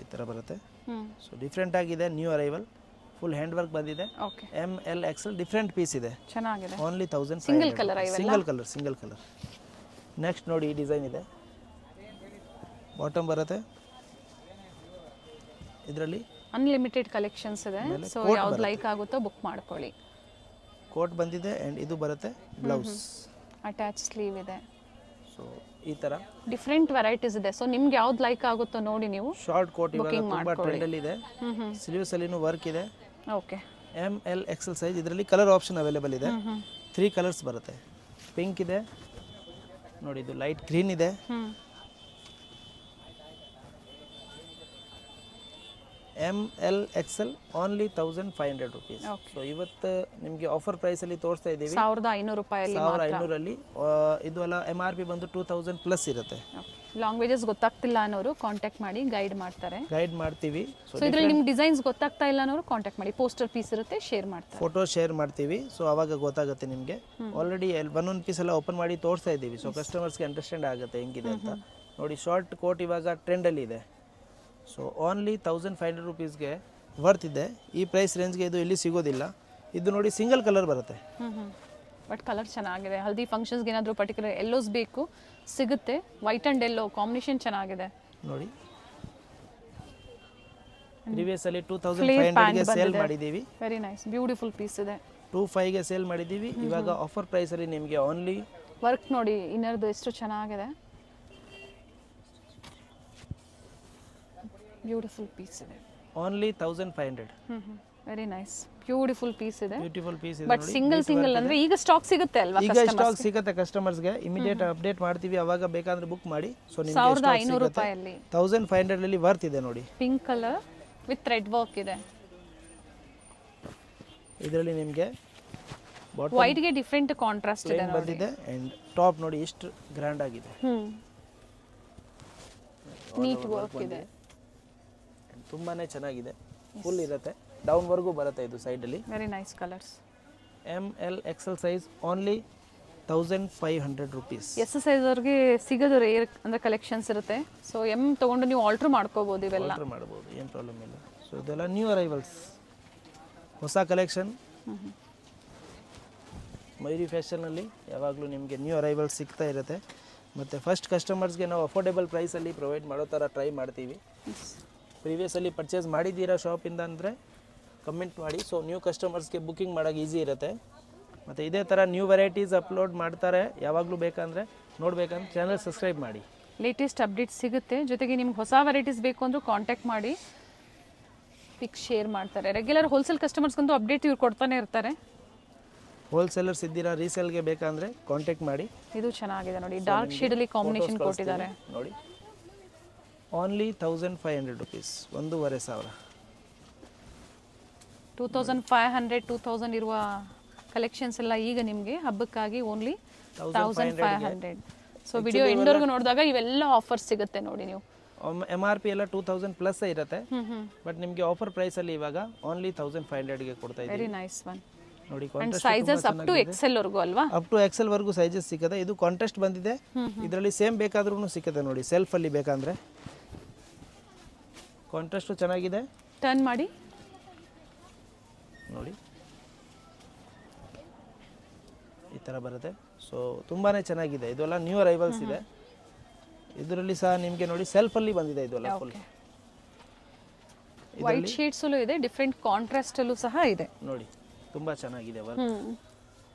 ಈ ಥರ ಬರುತ್ತೆ. ಸೊ ಡಿಫ್ರೆಂಟ್ ಆಗಿದೆ. New arrival full hand work ಬಂದಿದೆ. Okay. ML XL different piece ಇದೆ. ಚೆನ್ನಾಗಿದೆ. ಓನ್ಲಿ 1500. Single colour. ನೆಕ್ಸ್ಟ್ ನೋಡಿ ಈ ಡಿಸೈನ್ ಇದೆ. ಬಾಟಮ್ ಬರುತ್ತೆ. ಇದರಲ್ಲಿ ಅನ್ಲಿಮಿಟೆಡ್ ಕಲೆಕ್ಷನ್ಸ್ ಇದೆ. ಸೊ ಯಾವ್ದು ಲೈಕ್ ಆಗುತ್ತೋ ಬುಕ್ ಮಾಡ್ಕೊಳ್ಳಿ. ಕೋಟ್ ಬಂದಿದೆ ಆ್ಯಂಡ್ ಇದು ಬರುತ್ತೆ ಬ್ಲೌಸ್. ಅಟ್ಯಾಚ್ ಸ್ಲೀವ್ ಇದೆ. ಸೊ ಈ ಥರ ಡಿಫ್ರೆಂಟ್ ವೆರೈಟೀಸ್ ಇದೆ. ಸೊ ನಿಮ್ಗೆ ಯಾವ್ದು ಲೈಕ್ ಆಗುತ್ತೋ ನೋಡಿ ನೀವು. ಶಾರ್ಟ್ ಕೋಟ್ ಇವಾಗ ತುಂಬ ಟ್ರೆಂಡಲ್ಲಿ ಇದೆ. ಸ್ಲೀವ್ಸ್ ಅಲ್ಲಿನೂ ವರ್ಕ್ ಇದೆ. ಓಕೆ. ML XL size. ಇದರಲ್ಲಿ ಕಲರ್ ಆಪ್ಷನ್ ಅವೈಲೇಬಲ್ ಇದೆ. 3 ಕಲರ್ಸ್ ಬರುತ್ತೆ. ಪಿಂಕ್ ಇದೆ ನೋಡಿ, ಇದು ಲೈಟ್ ಗ್ರೀನ್ ಇದೆ. ML XL only 1500 rupees. So ಇವತ್ತು ನಿಮಗೆ ಆಫರ್ ಪ್ರೈಸಲ್ಲಿ ತೋರಿಸ್ತಾ ಇದ್ದೀವಿ 1500 ರೂಪಾಯಲ್ಲಿ. 1500 ಇದು ಎಲ್ಲ MRP ಬಂದು 2000 ಪ್ಲಸ್ ಇರುತ್ತೆ. ಲ್ಯಾಂಗ್ವೇಜಸ್ ಗೊತ್ತಾಗ್ತಿಲ್ಲ ಅನ್ನೋರು ಕಾಂಟ್ಯಾಕ್ಟ್ ಮಾಡಿ ಗೈಡ್ ಮಾಡ್ತೀವಿ. ಸೊ ಇದರಲ್ಲಿ ನಿಮ್ಗೆ ಡಿಸೈನ್ಸ್ ಗೊತ್ತಾಗ್ತಾ ಇಲ್ಲ ಅನ್ನೋರು ಕಾಂಟ್ಯಾಕ್ಟ್ ಮಾಡಿ. ಪೋಸ್ಟರ್ ಪೀಸ್ ಇರುತ್ತೆ, ಶೇರ್ ಮಾಡ್ತಾರೆ. ಫೋಟೋ ಶೇರ್ ಮಾಡ್ತೀವಿ. ಸೊ ಅವಾಗ ಗೊತ್ತಾಗುತ್ತೆ ನಿಮಗೆ. ಆಲ್ರೆಡಿ ಒಂದೊಂದು ಪೀಸ್ ಎಲ್ಲ ಓಪನ್ ಮಾಡಿ ತೋರಿಸ್ತಾ ಇದ್ದೀವಿ. ಸೊ ಕಸ್ಟಮರ್ಸ್ಗೆ ಅಂಡರ್ಸ್ಟ್ಯಾಂಡ್ ಆಗುತ್ತೆ ಹೆಂಗಿದೆ ಅಂತ. ನೋಡಿ ಶಾರ್ಟ್ ಕೋಟ್ ಇವಾಗ ಟ್ರೆಂಡಲ್ಲಿ ಇದೆ. ಸೊ ಓನ್ಲಿ 1500 rupeesಗೆ ವರ್ತ್ ಇದೆ. ಈ ಪ್ರೈಸ್ ರೇಂಜ್ಗೆ ಇದು ಎಲ್ಲಿ ಸಿಗೋದಿಲ್ಲ. ಇದು ನೋಡಿ ಸಿಂಗಲ್ ಕಲರ್ ಬರುತ್ತೆ. ಬಟ್ ಕಲರ್ ಚೆನ್ನಾಗಿದೆ. ಹಲ್ದಿ ಫಂಕ್ಷನ್ಸ್ಗೆ ಏನಾದರೂ ಪರ್ಟಿಕ್ಯುಲರ್ ಎಲ್ಲೋಸ್ ಬೇಕು ಸಿಗುತ್ತೆ. ವೈಟ್ ಆ್ಯಂಡ್ ಎಲ್ಲೋ ಕಾಂಬಿನೇಷನ್ ಚೆನ್ನಾಗಿದೆ ನೋಡಿ. ಪ್ರೀವಿಯಸ್ ಅಲ್ಲಿ 2500ಗೆ ಸೇಲ್ ಮಾಡಿದ್ದೀವಿ. ವೆರಿ ನೈಸ್ ಬ್ಯೂಟಿಫುಲ್ ಪೀಸ್ ಇದೆ. 25ಗೆ ಸೇಲ್ ಮಾಡಿದ್ದೀವಿ. ಇವಾಗ ಆಫರ್ ಪ್ರೈಸಲ್ಲಿ ನಿಮಗೆ ಓನ್ಲಿ ವರ್ಕ್ ನೋಡಿ ಇನ್ನರ್ದು ಎಷ್ಟು ಚೆನ್ನಾಗಿದೆ. ಬ್ಯೂಟಿಫುಲ್ ಪೀಸ್ ಇದೆ. Only 1500. Very nice beautiful piece ಇದೆ. ಬ್ಯೂಟಿಫುಲ್ ಪೀಸ್ ಇದೆ. ಬಟ್ ಸಿಂಗಲ್ ಅಂದ್ರೆ ಈಗ ಸ್ಟಾಕ್ ಸಿಗುತ್ತೆ ಅಲ್ವಾ? ಈಗ ಸ್ಟಾಕ್ ಸಿಗುತ್ತೆ ಕಸ್ಟಮರ್ಸ್ಗೆ. ಇಮಿಡಿಯೇಟ್ ಅಪ್ಡೇಟ್ ಮಾಡ್ತೀವಿ. ಅವಾಗ ಬೇಕಾದ್ರೆ ಬುಕ್ ಮಾಡಿ. ಸೊ ನಿಮಗೆ 1500 ರೂಪಾಯಲ್ಲಿ 1500 ಅಲ್ಲಿ ವರ್ತ್ ಇದೆ ನೋಡಿ. Pink colour with red work ಇದೆ. ಇದರಲ್ಲಿ ನಿಮಗೆ ವೈಟ್ ಗೆ ಡಿಫರೆಂಟ್ ಕಾಂಟ್ರಾಸ್ಟ್ ಇದೆ ಬಂದಿದೆ. ಅಂಡ್ ಟಾಪ್ ನೋಡಿ ಎಷ್ಟು ಗ್ರ್ಯಾಂಡ್ ಆಗಿದೆ. ನೀಟ್ ವರ್ಕ್ ಇದೆ. ತುಂಬಾನೇ ಚೆನ್ನಾಗಿದೆ. ಫುಲ್ ಇರುತ್ತೆ, ಡೌನ್ವರೆಗೂ ಬರುತ್ತೆ ಇದು ಸೈಡಲ್ಲಿ. Very nice colours. ML XL size only 1500 rupees. S size ಅವ್ರಿಗೆ ಸಿಗೋದು ರೇರ್ ಅಂದರೆ ಕಲೆಕ್ಷನ್ಸ್ ಇರುತ್ತೆ. ಸೊ ಎಮ್ ತೊಗೊಂಡು ನೀವು ಆಲ್ಟ್ರ್ ಮಾಡ್ಕೋಬೋದು, ಇವೆಲ್ಲ ಆರ್ಡರ್ ಮಾಡ್ಬೋದು, ಏನು ಪ್ರಾಬ್ಲಮ್ ಇಲ್ಲ. ಸೊ ಇದೆಲ್ಲ ನ್ಯೂ ಅರೈವಲ್ಸ್, ಹೊಸ ಕಲೆಕ್ಷನ್. ಮಯೂರಿ ಫ್ಯಾಷನಲ್ಲಿ ಯಾವಾಗಲೂ ನಿಮಗೆ ನ್ಯೂ ಅರೈವಲ್ಸ್ ಸಿಗ್ತಾ ಇರುತ್ತೆ. ಮತ್ತು ಫಸ್ಟ್ ಕಸ್ಟಮರ್ಸ್ಗೆ ನಾವು ಅಫೋರ್ಡೆಬಲ್ ಪ್ರೈಸಲ್ಲಿ ಪ್ರೊವೈಡ್ ಮಾಡೋ ಥರ ಟ್ರೈ ಮಾಡ್ತೀವಿ. ಪ್ರೀವಿಯಸಲ್ಲಿ ಪರ್ಚೇಸ್ ಮಾಡಿದ್ದೀರಾ ಶಾಪಿಂದ ಅಂದರೆ ಕಮೆಂಟ್ ಮಾಡಿ. ಸೊ ನ್ಯೂ ಕಸ್ಟಮರ್ಸ್ಗೆ ಬುಕ್ಕಿಂಗ್ ಮಾಡೋಕ್ಕೆ ಈಸಿ ಇರುತ್ತೆ. ಮತ್ತು ಇದೇ ಥರ ನ್ಯೂ ವೆರೈಟೀಸ್ ಅಪ್ಲೋಡ್ ಮಾಡ್ತಾರೆ, ಯಾವಾಗಲೂ ಬೇಕಂದರೆ ನೋಡಬೇಕಂದ್ರೆ ಚಾನಲ್ ಸಬ್ಸ್ಕ್ರೈಬ್ ಮಾಡಿ. ಲೇಟೆಸ್ಟ್ ಅಪ್ಡೇಟ್ ಸಿಗುತ್ತೆ. ಜೊತೆಗೆ ನಿಮ್ಗೆ ಹೊಸ ವೆರೈಟೀಸ್ ಬೇಕು ಅಂದರೂ ಕಾಂಟ್ಯಾಕ್ಟ್ ಮಾಡಿ, ಪಿಕ್ ಶೇರ್ ಮಾಡ್ತಾರೆ. ರೆಗ್ಯುಲರ್ ಹೋಲ್ಸೇಲ್ ಕಸ್ಟಮರ್ಸ್ಗಂತೂ ಅಪ್ಡೇಟ್ ಇವ್ರು ಕೊಡ್ತಾನೆ ಇರ್ತಾರೆ. ಹೋಲ್ಸೇಲರ್ಸ್ ಇದ್ದೀರಾ, ರೀಸೇಲ್ಗೆ ಬೇಕಂದರೆ ಕಾಂಟ್ಯಾಕ್ಟ್ ಮಾಡಿ. ಇದು ಚೆನ್ನಾಗಿದೆ ನೋಡಿ, ಡಾರ್ಕ್ ಶೇಡಲ್ಲಿ ಕಾಂಬಿನೇಷನ್ ಕೊಟ್ಟಿದ್ದಾರೆ ನೋಡಿ. Only 1500 rupees, 1500. 2500 2000 ಇರುವ ಕಲೆಕ್ಷನ್ಸ್ ಎಲ್ಲ ಈಗ ನಿಮಗೆ ಹಬ್ಬಕ್ಕಾಗಿ ಓನ್ಲಿ 1500. ಸೊ ವಿಡಿಯೋ ಎಂಡ್ವರೆಗೂ ನೋಡಿದಾಗ ಇವೆಲ್ಲ ಆಫರ್ಸ್ ಸಿಗುತ್ತೆ ನೋಡಿ. ನೀವು MRP ಎಲ್ಲ 2000 ಪ್ಲಸ್ ಇರುತ್ತೆ, ಬಟ್ ನಿಮಗೆ ಆಫರ್ ಪ್ರೈಸಲ್ಲಿ ಇವಾಗ ಓನ್ಲಿ 1500ಗೆ ಕೊಡ್ತಾ ಇದ್ದೀವಿ. ವೆರಿ ನೈಸ್ ಒನ್ ನೋಡಿ. ಸೈಜಸ್ ಅಪ್ ಟು XL ವರೆಗೂ ಅಲ್ವಾ? ಅಪ್ ಟು XL ವರೆಗೂ ಸೈಜಸ್ ಸಿಗುತ್ತೆ. ಇದು ಕಾಂಟ್ರಾಸ್ಟ್ ಬಂದಿದೆ, ಇದರಲ್ಲಿ ಸೇಮ್ ಬೇಕಾದ್ರೂ ಸಿಗುತ್ತೆ ನೋಡಿ. ಸೆಲ್ಫಲ್ಲಿ ಬೇಕಂದ್ರೆ ಕಾಂಟ್ರಾಸ್ಟು ಚೆನ್ನಾಗಿದೆ. ಟರ್ನ್ ಮಾಡಿ ನೋಡಿ, ಈ ಥರ ಬರುತ್ತೆ. ಸೊ ತುಂಬಾ ಚೆನ್ನಾಗಿದೆ. ಇದೆಲ್ಲ ನ್ಯೂ ಅರೈವಲ್ಸ್ ಇದೆ. ಇದರಲ್ಲಿ ಸಹ ನಿಮಗೆ ನೋಡಿ ಸೆಲ್ಫಲ್ಲಿ ಬಂದಿದೆ ಇದೆಲ್ಲ ಫುಲ್. ವೈಟ್ ಶೇಡ್ಸಲ್ಲೂ ಇದೆ, ಡಿಫ್ರೆಂಟ್ ಕಾಂಟ್ರಾಸ್ಟಲ್ಲೂ ಸಹ ಇದೆ ನೋಡಿ. ತುಂಬ ಚೆನ್ನಾಗಿದೆ ವರ್ಕ್.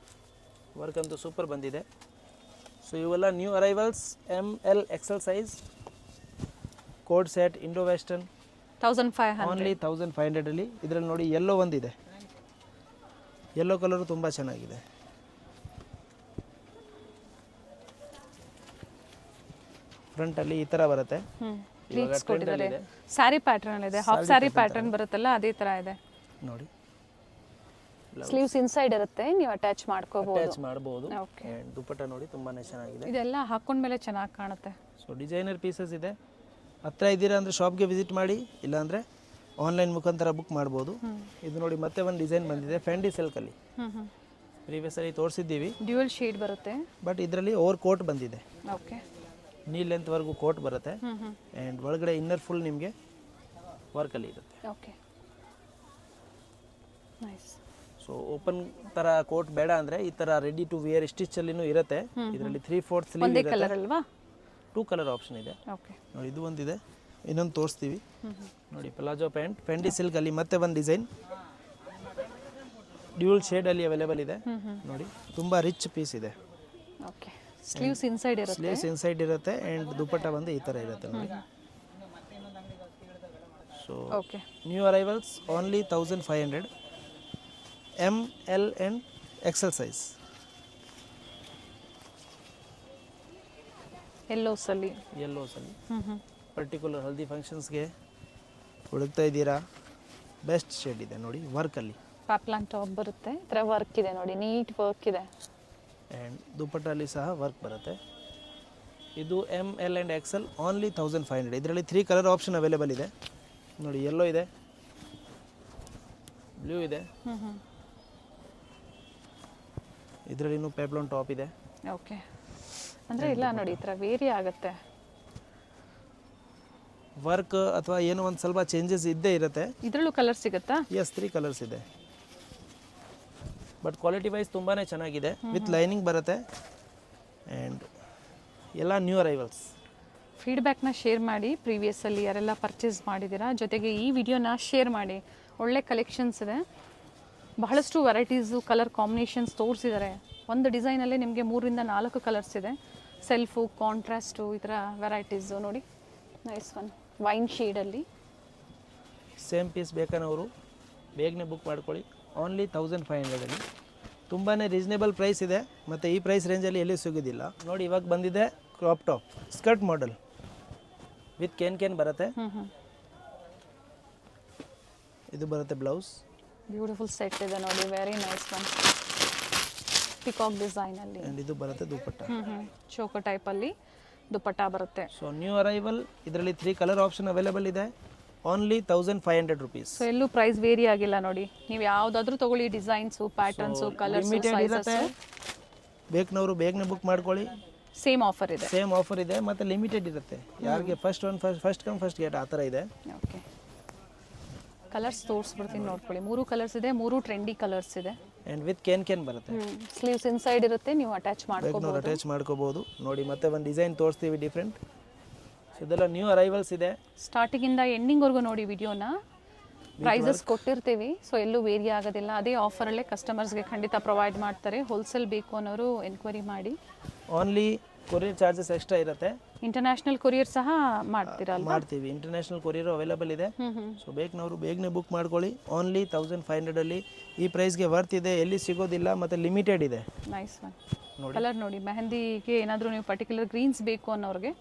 ವರ್ಕ್ ಅಂತೂ ಸೂಪರ್ ಬಂದಿದೆ. ಸೊ ಇವೆಲ್ಲ new arrivals, ML XL size, coord set, Indo western, 1500 only 1500ಅಲ್ಲಿ. ಇದರಲ್ಲಿ ನೋಡಿ ಯೆಲ್ಲೋ ಒಂದಿದೆ, ಯೆಲ್ಲೋ ಕಲರು ತುಂಬ ಚೆನ್ನಾಗಿದೆ. ಫ್ರಂಟಲ್ಲಿ ಈ ಥರ ಬರುತ್ತೆ. ಪ್ಲೀಟ್ಸ್ ಕೊಟ್ಟಿದ್ದಾರೆ. ಸ್ಯಾರಿ ಪ್ಯಾಟರ್ನ್ ಇದೆ, ಹಾಫ್ ಸ್ಯಾರಿ ಪ್ಯಾಟರ್ನ್ ಬರುತ್ತಲ್ಲ ಅದೇ ಥರ ಇದೆ ನೋಡಿ. ಸ್ಲೀವ್ಸ್ ಇನ್ಸೈಡ್ ಇರುತ್ತೆ, ನೀವು ಅಟ್ಯಾಚ್ ಮಾಡ್ಕೋಬಹುದು. ಅಟ್ಯಾಚ್ ಮಾಡಬಹುದು. ಅಂಡ್ ದುಪಟ್ಟ ನೋಡಿ ತುಂಬಾನೇ ಚೆನ್ನಾಗಿದೆ. ಇದೆಲ್ಲ ಹಾಕೊಂಡ್ಮೇಲೆ ಚೆನ್ನಾಗಿ ಕಾಣುತ್ತೆ. ಸೊ ಡಿಸೈನರ್ ಪೀಸಸ್ ಇದೆ. ಹತ್ರ ಇದ್ದೀರಾ ಅಂದರೆ ಶಾಪ್ಗೆ ವಿಸಿಟ್ ಮಾಡಿ, ಇಲ್ಲಾಂದರೆ ಆನ್ಲೈನ್ ಮುಖಾಂತರ ಬುಕ್ ಮಾಡ್ಬೋದು. ಇದು ನೋಡಿ ಮತ್ತೆ ಒಂದು ಡಿಸೈನ್ ಬಂದಿದೆ ಫೆಂಡಿ ಸಿಲ್ಕಲ್ಲಿ. ಪ್ರೀವಿಯಸಲ್ಲಿ ತೋರಿಸಿದ್ದೀವಿ. ಡ್ಯೂಯಲ್ ಶೇಡ್ ಬರುತ್ತೆ, ಬಟ್ ಇದರಲ್ಲಿ ಓವರ್ ಕೋಟ್ ಬಂದಿದೆ. ಓಕೆ, ನೀ ಲೆಂತ್ವರೆಗೂ ಕೋಟ್ ಬರುತ್ತೆ. ಆ್ಯಂಡ್ ಒಳಗಡೆ ಇನ್ನರ್ ಫುಲ್ ನಿಮಗೆ ವರ್ಕಲ್ಲಿ ಇರುತ್ತೆ. Okay, nice. ಸೊ ಓಪನ್ ಥರ ಕೋಟ್ ಬೇಡ ಅಂದರೆ ಈ ಥರ ರೆಡಿ ಟು ವೇರ್ ಸ್ಟಿಚಲ್ಲಿನೂ ಇರುತ್ತೆ. ಇದರಲ್ಲಿ 3/4 ಸ್ಲೀವ್ ಒಂದೇ ಇರುತ್ತೆ. ಕಲರ್ ಅಲ್ವಾ? 2 ಕಲರ್ ಆಪ್ಷನ್ ಇದೆ. ಓಕೆ ನೋಡಿ, ಇದು ಒಂದಿದೆ, ಇನ್ನೊಂದು ತೋರಿಸ್ತೀವಿ ನೋಡಿ. ಪ್ಲಾಜೋ ಪ್ಯಾಂಟ್ ಫೆಂಡಿ ಸಿಲ್ಕಲ್ಲಿ ಮತ್ತೆ ಒಂದು ಡಿಸೈನ್ ಡ್ಯೂಲ್ ಶೇಡಲ್ಲಿ ಅವೈಲೇಬಲ್ ಇದೆ ನೋಡಿ. ತುಂಬ ರಿಚ್ ಪೀಸ್ ಇದೆ. ಓಕೆ, ಸ್ಲೀವ್ಸ್ ಇನ್ಸೈಡ್ ಇರುತ್ತೆ. ಸ್ಲೀವ್ಸ್ ಇನ್ಸೈಡ್ ಇರುತ್ತೆ ಆ್ಯಂಡ್ ದುಪಟ್ಟ ಬಂದು ಈ ಥರ ಇರುತ್ತೆ ನೋಡಿ. So okay, new arrivals only 1500, ML and XL size. ಎಲ್ಲೋಸಲ್ಲಿ ಪರ್ಟಿಕ್ಯುಲರ್ ಹಲ್ದಿ ಫಂಕ್ಷನ್ಸ್ಗೆ ಹುಡುಕ್ತಾ ಇದ್ದೀರಾ, ಬೆಸ್ಟ್ ಶೇಡ್ ಇದೆ ನೋಡಿ. ವರ್ಕಲ್ಲಿ ಪಾಪ್ಲಾನ್ ಟಾಪ್ ಬರುತ್ತೆ, ಈ ಥರ ವರ್ಕ್ ಇದೆ ನೋಡಿ, ನೀಟ್ ವರ್ಕ್ ಇದೆ. ಆ್ಯಂಡ್ ದುಪಟ್ಟಲ್ಲಿ ಸಹ ವರ್ಕ್ ಬರುತ್ತೆ. ಇದು ML and XL ಓನ್ಲಿ 1500. ಇದರಲ್ಲಿ 3 ಕಲರ್ ಆಪ್ಷನ್ ಅವೈಲೇಬಲ್ ಇದೆ ನೋಡಿ. ಯೆಲ್ಲೋ ಇದೆ, ಬ್ಲೂ ಇದೆ, ಇದರಲ್ಲಿ ಇನ್ನೂ ಪೆಪ್ಲಾನ್ ಟಾಪ್ ಇದೆ. ಓಕೆ, ಅಂದರೆ ಇಲ್ಲ ನೋಡಿ, ಈ ಥರ ವೇರಿ ಆಗುತ್ತೆ. ವರ್ಕ್ ಅಥವಾ ಏನೋ ಒಂದು ಸ್ವಲ್ಪ ಚೇಂಜಸ್ ಇದ್ದೇ ಇರುತ್ತೆ. ಇದರಲ್ಲೂ ಕಲರ್ ಸಿಗುತ್ತಾ? ಎಸ್, 3 ಕಲರ್ಸ್ ಇದೆ. ಬಟ್ ಕ್ವಾಲಿಟಿ ವೈಸ್ ತುಂಬಾ ಚೆನ್ನಾಗಿದೆ. ವಿತ್ ಲೈನಿಂಗ್ ಬರುತ್ತೆ ಆ್ಯಂಡ್ ಎಲ್ಲ ನ್ಯೂ ಅರೈವಲ್ಸ್. ಫೀಡ್ಬ್ಯಾಕ್ನ ಶೇರ್ ಮಾಡಿ, ಪ್ರೀವಿಯಸ್ಸಲ್ಲಿ ಯಾರೆಲ್ಲ ಪರ್ಚೇಸ್ ಮಾಡಿದ್ದೀರಾ. ಜೊತೆಗೆ ಈ ವಿಡಿಯೋನ ಶೇರ್ ಮಾಡಿ. ಒಳ್ಳೆ ಕಲೆಕ್ಷನ್ಸ್ ಇದೆ, ಬಹಳಷ್ಟು ವೆರೈಟೀಸು, ಕಲರ್ ಕಾಂಬಿನೇಷನ್ಸ್ ತೋರಿಸಿದ್ದಾರೆ. ಒಂದು ಡಿಸೈನಲ್ಲೇ ನಿಮಗೆ 3 ರಿಂದ 4 ಕಲರ್ಸ್ ಇದೆ. ಸೆಲ್ಫು, ಕಾಂಟ್ರಾಸ್ಟು, ಈ ಥರ ವೆರೈಟೀಸು ನೋಡಿ. ನೈಸ್ ಒನ್, ವೈನ್ ಶೇಡಲ್ಲಿ. ಸೇಮ್ ಪೀಸ್ ಬೇಕಾನವರು ಬೇಗನೆ ಬುಕ್ ಮಾಡ್ಕೊಳ್ಳಿ. ಓನ್ಲಿ 1500ಅಲ್ಲಿ ತುಂಬಾ ರೀಸನೇಬಲ್ ಪ್ರೈಸ್ ಇದೆ. ಮತ್ತು ಈ ಪ್ರೈಸ್ ರೇಂಜಲ್ಲಿ ಎಲ್ಲಿ ಸಿಗೋದಿಲ್ಲ ನೋಡಿ. ಇವಾಗ ಬಂದಿದೆ crop top skirt model with ಕೇನ್ ಬರುತ್ತೆ. ಇದು ಬರುತ್ತೆ ಬ್ಲೌಸ್. ಬ್ಯೂಟಿಫುಲ್ ಸೆಟ್ ಇದೆ ನೋಡಿ, ವೆರಿ ನೈಸ್ ಒನ್. ಪಿಕಾಕ್ ಡಿಸೈನಲ್ಲಿ. ಆ್ಯಂಡ್ ಇದು ಬರುತ್ತೆ ದುಪಟ್ಟ. ಚೋಕೋ ಟೈಪಲ್ಲಿ ದುಪಟ್ಟ ಬರುತ್ತೆ. So new arrival. ಇದರಲ್ಲಿ 3 ಕಲರ್ ಆಪ್ಷನ್ ಅವೈಲೇಬಲ್ ಇದೆ. Only 1500 rupees. ಸೊ ಎಲ್ಲೂ ಪ್ರೈಸ್ ವೇರಿ ಆಗಿಲ್ಲ ನೋಡಿ, ನೀವು ಯಾವುದಾದ್ರೂ ತಗೊಳ್ಳಿ, ಡಿಸೈನ್ಸು, ಪ್ಯಾಟರ್ನ್ಸು, ಕಲರ್ಸ್, ಲಿಮಿಟೆಡ್ ಇರುತ್ತೆ, ಬೇಕನವರು ಬೇಗನೆ ಬುಕ್ ಮಾಡ್ಕೊಳ್ಳಿ. ಸೇಮ್ ಆಫರ್ ಇದೆ. ಸೇಮ್ ಆಫರ್ ಇದೆ ಮತ್ತು ಲಿಮಿಟೆಡ್ ಇರುತ್ತೆ. ಯಾರಿಗೆ ಫಸ್ಟ್ ಕಮ್ ಫಸ್ಟ್ ಗೆಟ್ ಆ ಥರ ಇದೆ. ಓಕೆ, ಕಲರ್ಸ್ ತೋರಿಸ್ಬಿಡ್ತೀನಿ ನೋಡ್ಕೊಳ್ಳಿ. 3 ಕಲರ್ಸ್ ಇದೆ, 3 ಟ್ರೆಂಡಿ ಕಲರ್ಸ್ ಇದೆ. ಆ್ಯಂಡ್ ವಿತ್ ಕ್ಯಾನ್ ಬರುತ್ತೆ. ಸ್ಲೀವ್ಸ್ ಇನ್ಸೈಡ್ ಇರುತ್ತೆ, ನೀವು ಅಟ್ಯಾಚ್ ಮಾಡ್ಕೋಬಹುದು. ಅಟ್ಯಾಚ್ ಮಾಡ್ಕೋಬಹುದು. ನೋಡಿ ಮತ್ತೆ ಒಂದು ಡಿಸೈನ್ ತೋರಿಸ್ತೀವಿ ಡಿಫ್ರೆಂಟ್. ಇದೆಲ್ಲ ನ್ಯೂ ಅರೈವಲ್ಸ್ ಇದೆ. ಸ್ಟಾರ್ಟಿಂಗ್ ಇಂದ ಎಂಡಿಂಗ್ವರೆಗೂ ನೋಡಿ ವಿಡಿಯೋನ. ಪ್ರೈಸಸ್ ಕೊಟ್ಟಿರ್ತೀವಿ, ಸೊ ಎಲ್ಲೂ ವೇರಿ ಆಗೋದಿಲ್ಲ. ಅದೇ ಆಫರಲ್ಲೇ ಕಸ್ಟಮರ್ಸ್ಗೆ ಖಂಡಿತ ಪ್ರೊವೈಡ್ ಮಾಡ್ತಾರೆ. ಹೋಲ್ಸೇಲ್ ಬೇಕು ಅನ್ನೋರು ಎನ್ಕ್ವೈರಿ ಮಾಡಿ. ಓನ್ಲಿ ಕೊರಿಯರ್ ಚಾರ್ಜಸ್ ಎಕ್ಸ್ಟ್ರಾ ಇರುತ್ತೆ. ಇಂಟರ್ನ್ಯಾಷನಲ್ ಕೊರಿಯರ್ ಸಹ ಮಾಡ್ತೀರಲ್ಲ? ಮಾಡ್ತೀವಿ, ಇಂಟರ್ನ್ಯಾಷನಲ್ ಕೊರಿಯರ್ ಅವೈಲೇಬಲ್ ಇದೆ. ಸೊ ಬೇಕನವರು ಬೇಗನೆ ಬುಕ್ ಮಾಡ್ಕೊಳ್ಳಿ. ಓನ್ಲಿ 1500 ಅಲ್ಲಿ ಈ ಪ್ರೈಸ್ಗೆ ವರ್ತ್ ಇದೆ, ಎಲ್ಲಿ ಸಿಗೋದಿಲ್ಲ, ಮತ್ತು ಲಿಮಿಟೆಡ್ ಇದೆ. Nice one. ಕಲರ್ ನೋಡಿ, ಮೆಹಂದಿಗೆ ಏನಾದರೂ ನೀವು ಪರ್ಟಿಕ್ಯುಲರ್ ಗ್ರೀನ್ಸ್ ಬೇಕು ಅನ್ನೋರಿಗೆ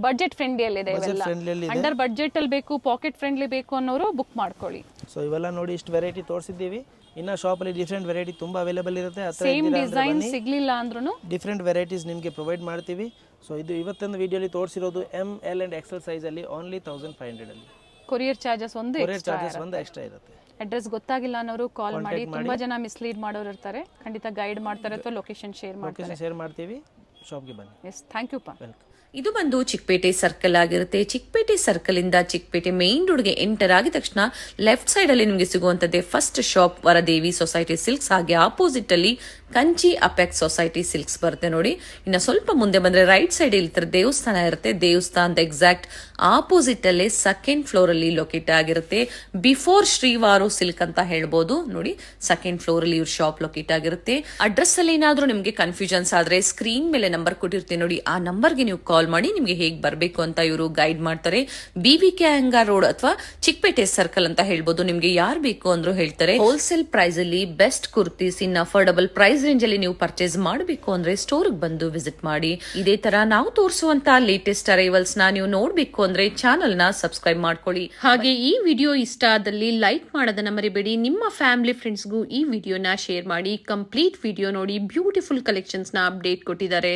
ಬಡ್ಜೆಟ್ ಫ್ರೆಂಡ್ಲಿಯಲ್ಲಿದೆ. ಇವೆಲ್ಲ ಅಂಡರ್ ಬಡ್ಜೆಟ್ ಅಲ್ಲಿ ಬೇಕು, ಪಾಕೆಟ್ ಫ್ರೆಂಡ್ಲಿ ಬೇಕು ಅನ್ನೋರು ಬುಕ್ ಮಾಡ್ಕೊಳ್ಳಿ. ಸೊ ಇವೆಲ್ಲ ನೋಡಿ ಇಷ್ಟು ವೆರೈಟಿ ತೋರಿಸಿದ್ದೀವಿ. ಇನ್ನು ಶಾಪಲ್ಲಿ ಡಿಫ್ರೆಂಟ್ ವೆರೈಟಿ ತುಂಬ ಅವೈಲೇಬಲ್ ಇರುತ್ತೆ. ಸೇಮ್ ಡಿಸೈನ್ ಸಿಗ್ಲಿಲ್ಲ ಅಂದ್ರೂ ಡಿಫ್ರೆಂಟ್ ವೆರೈಟೀಸ್ ನಿಮಗೆ ಪ್ರೊವೈಡ್ ಮಾಡ್ತೀವಿ. ಸೊ ಇದು ಇವತ್ತೊಂದು ವಿಡಿಯೋಲಿ ತೋರಿಸಿರೋದು ML and XL ಸೈಜಲ್ಲಿ ಓನ್ಲಿ 1500 ಅಲ್ಲಿ. ಕೊರಿಯರ್ ಚಾರ್ಜಸ್ ಒಂದು ಎಕ್ಸ್ಟ್ರಾ ಇರುತ್ತೆ. ಅಡ್ರೆಸ್ ಗೊತ್ತಾಗಿಲ್ಲ ಅನ್ನೋರು ಕಾಲ್ ಮಾಡಿ. ತುಂಬಾ ಜನ ಮಿಸ್ಲೀಡ್ ಮಾಡೋರು ಇರ್ತಾರೆ, ಖಂಡಿತ ಗೈಡ್ ಮಾಡ್ತಾರೆ ಅಥವಾ ಲೊಕೇಶನ್ ಶೇರ್ ಮಾಡ್ತೀವಿ. ಶಾಪ್ಗೆ ಬನ್ನಿ. ಎಸ್, ಥ್ಯಾಂಕ್ ಯು ಪಾ. ವೆಲ್ಕಮ್. ಇದು ಬಂದು ಚಿಕ್ಕಪೇಟೆ ಸರ್ಕಲ್ ಆಗಿರುತ್ತೆ. ಚಿಕ್ಕಪೇಟೆ ಸರ್ಕಲ್ ಇಂದ ಚಿಕ್ಕಪೇಟೆ ಮೇನ್ ರೋಡ್ಗೆ ಎಂಟರ್ ಆಗಿದ ತಕ್ಷಣ ಲೆಫ್ಟ್ ಸೈಡ್ ಅಲ್ಲಿ ನಿಮಗೆ ಸಿಗುವಂತದ್ದೇ first shop Varadevi society silks. ಹಾಗೆ ಆಪೋಸಿಟ್ ಅಲ್ಲಿ ಕಂಚಿ ಅಪೆಕ್ಸ್ ಸೊಸೈಟಿ ಸಿಲ್ಕ್ಸ್ ಬರುತ್ತೆ ನೋಡಿ. ಇನ್ನು ಸ್ವಲ್ಪ ಮುಂದೆ ಬಂದ್ರೆ ರೈಟ್ ಸೈಡ್ ಇಲ್ಲಿ ದೇವಸ್ಥಾನ ಇರುತ್ತೆ. ದೇವಸ್ಥಾನದ ಎಕ್ಸಾಕ್ಟ್ ಆಪೋಸಿಟ್ ಅಲ್ಲೇ ಸೆಕೆಂಡ್ ಫ್ಲೋರ್ ಅಲ್ಲಿ ಲೊಕೇಟ್ ಆಗಿರುತ್ತೆ. ಬಿಫೋರ್ ಶ್ರೀವಾರು ಸಿಲ್ಕ್ ಅಂತ ಹೇಳ್ಬೋದು ನೋಡಿ. ಸೆಕೆಂಡ್ ಫ್ಲೋರ್ ಅಲ್ಲಿ ಇವ್ರ ಶಾಪ್ ಲೊಕೇಟ್ ಆಗಿರುತ್ತೆ. ಅಡ್ರೆಸ್ ಅಲ್ಲಿ ಏನಾದ್ರೂ ನಿಮ್ಗೆ ಕನ್ಫ್ಯೂಷನ್ಸ್ ಆದ್ರೆ ಸ್ಕ್ರೀನ್ ಮೇಲೆ ನಂಬರ್ ಕೊಟ್ಟಿರ್ತೀನಿ ನೋಡಿ, ಆ ನಂಬರ್ಗೆ ನೀವು ಕಾಲ್ ಮಾಡಿ ನಿಮ್ಗೆ ಹೇಗ್ ಬರ್ಬೇಕು ಅಂತ ಇವರು ಗೈಡ್ ಮಾಡ್ತಾರೆ. BBK ಅಯ್ಯಂಗಾರ್ ರೋಡ್ ಅಥವಾ ಚಿಕ್ಕಪೇಟೆ ಸರ್ಕಲ್ ಅಂತ ಹೇಳ್ಬೋದು. ನಿಮ್ಗೆ ಯಾರು ಬೇಕು ಅಂದ್ರೂ ಹೇಳ್ತಾರೆ. ಹೋಲ್ಸೇಲ್ ಪ್ರೈಸ್ ಅಲ್ಲಿ ಬೆಸ್ಟ್ ಕುರ್ತೀಸ್ ಇನ್ ಅಫೋರ್ಡಬಲ್ ಪ್ರೈಸ್ ರೇಂಜ್ ಅಲ್ಲಿ ನೀವು ಪರ್ಚೇಸ್ ಮಾಡಬೇಕು ಅಂದ್ರೆ ಸ್ಟೋರ್ ಬಂದು ವಿಸಿಟ್ ಮಾಡಿ. ಇದೇ ತರ ನಾವು ತೋರಿಸುವಂತ ಲೇಟೆಸ್ಟ್ ಅರೈವಲ್ಸ್ ನ ನೀವು ನೋಡ್ಬೇಕು ಅಂದ್ರೆ ಚಾನೆಲ್ ನ ಸಬ್ಸ್ಕ್ರೈಬ್ ಮಾಡ್ಕೊಳ್ಳಿ. ಹಾಗೆ ಈ ವಿಡಿಯೋ ಇಷ್ಟ ಆದಲ್ಲಿ ಲೈಕ್ ಮಾಡೋದನ್ನ ಮರಿಬೇಡಿ. ನಿಮ್ಮ ಫ್ಯಾಮಿಲಿ ಫ್ರೆಂಡ್ಸ್ಗೂ ಈ ವಿಡಿಯೋನ ಶೇರ್ ಮಾಡಿ. ಕಂಪ್ಲೀಟ್ ವಿಡಿಯೋ ನೋಡಿ, ಬ್ಯೂಟಿಫುಲ್ ಕಲೆಕ್ಷನ್ಸ್ ನ ಅಪ್ಡೇಟ್ ಕೊಟ್ಟಿದ್ದಾರೆ.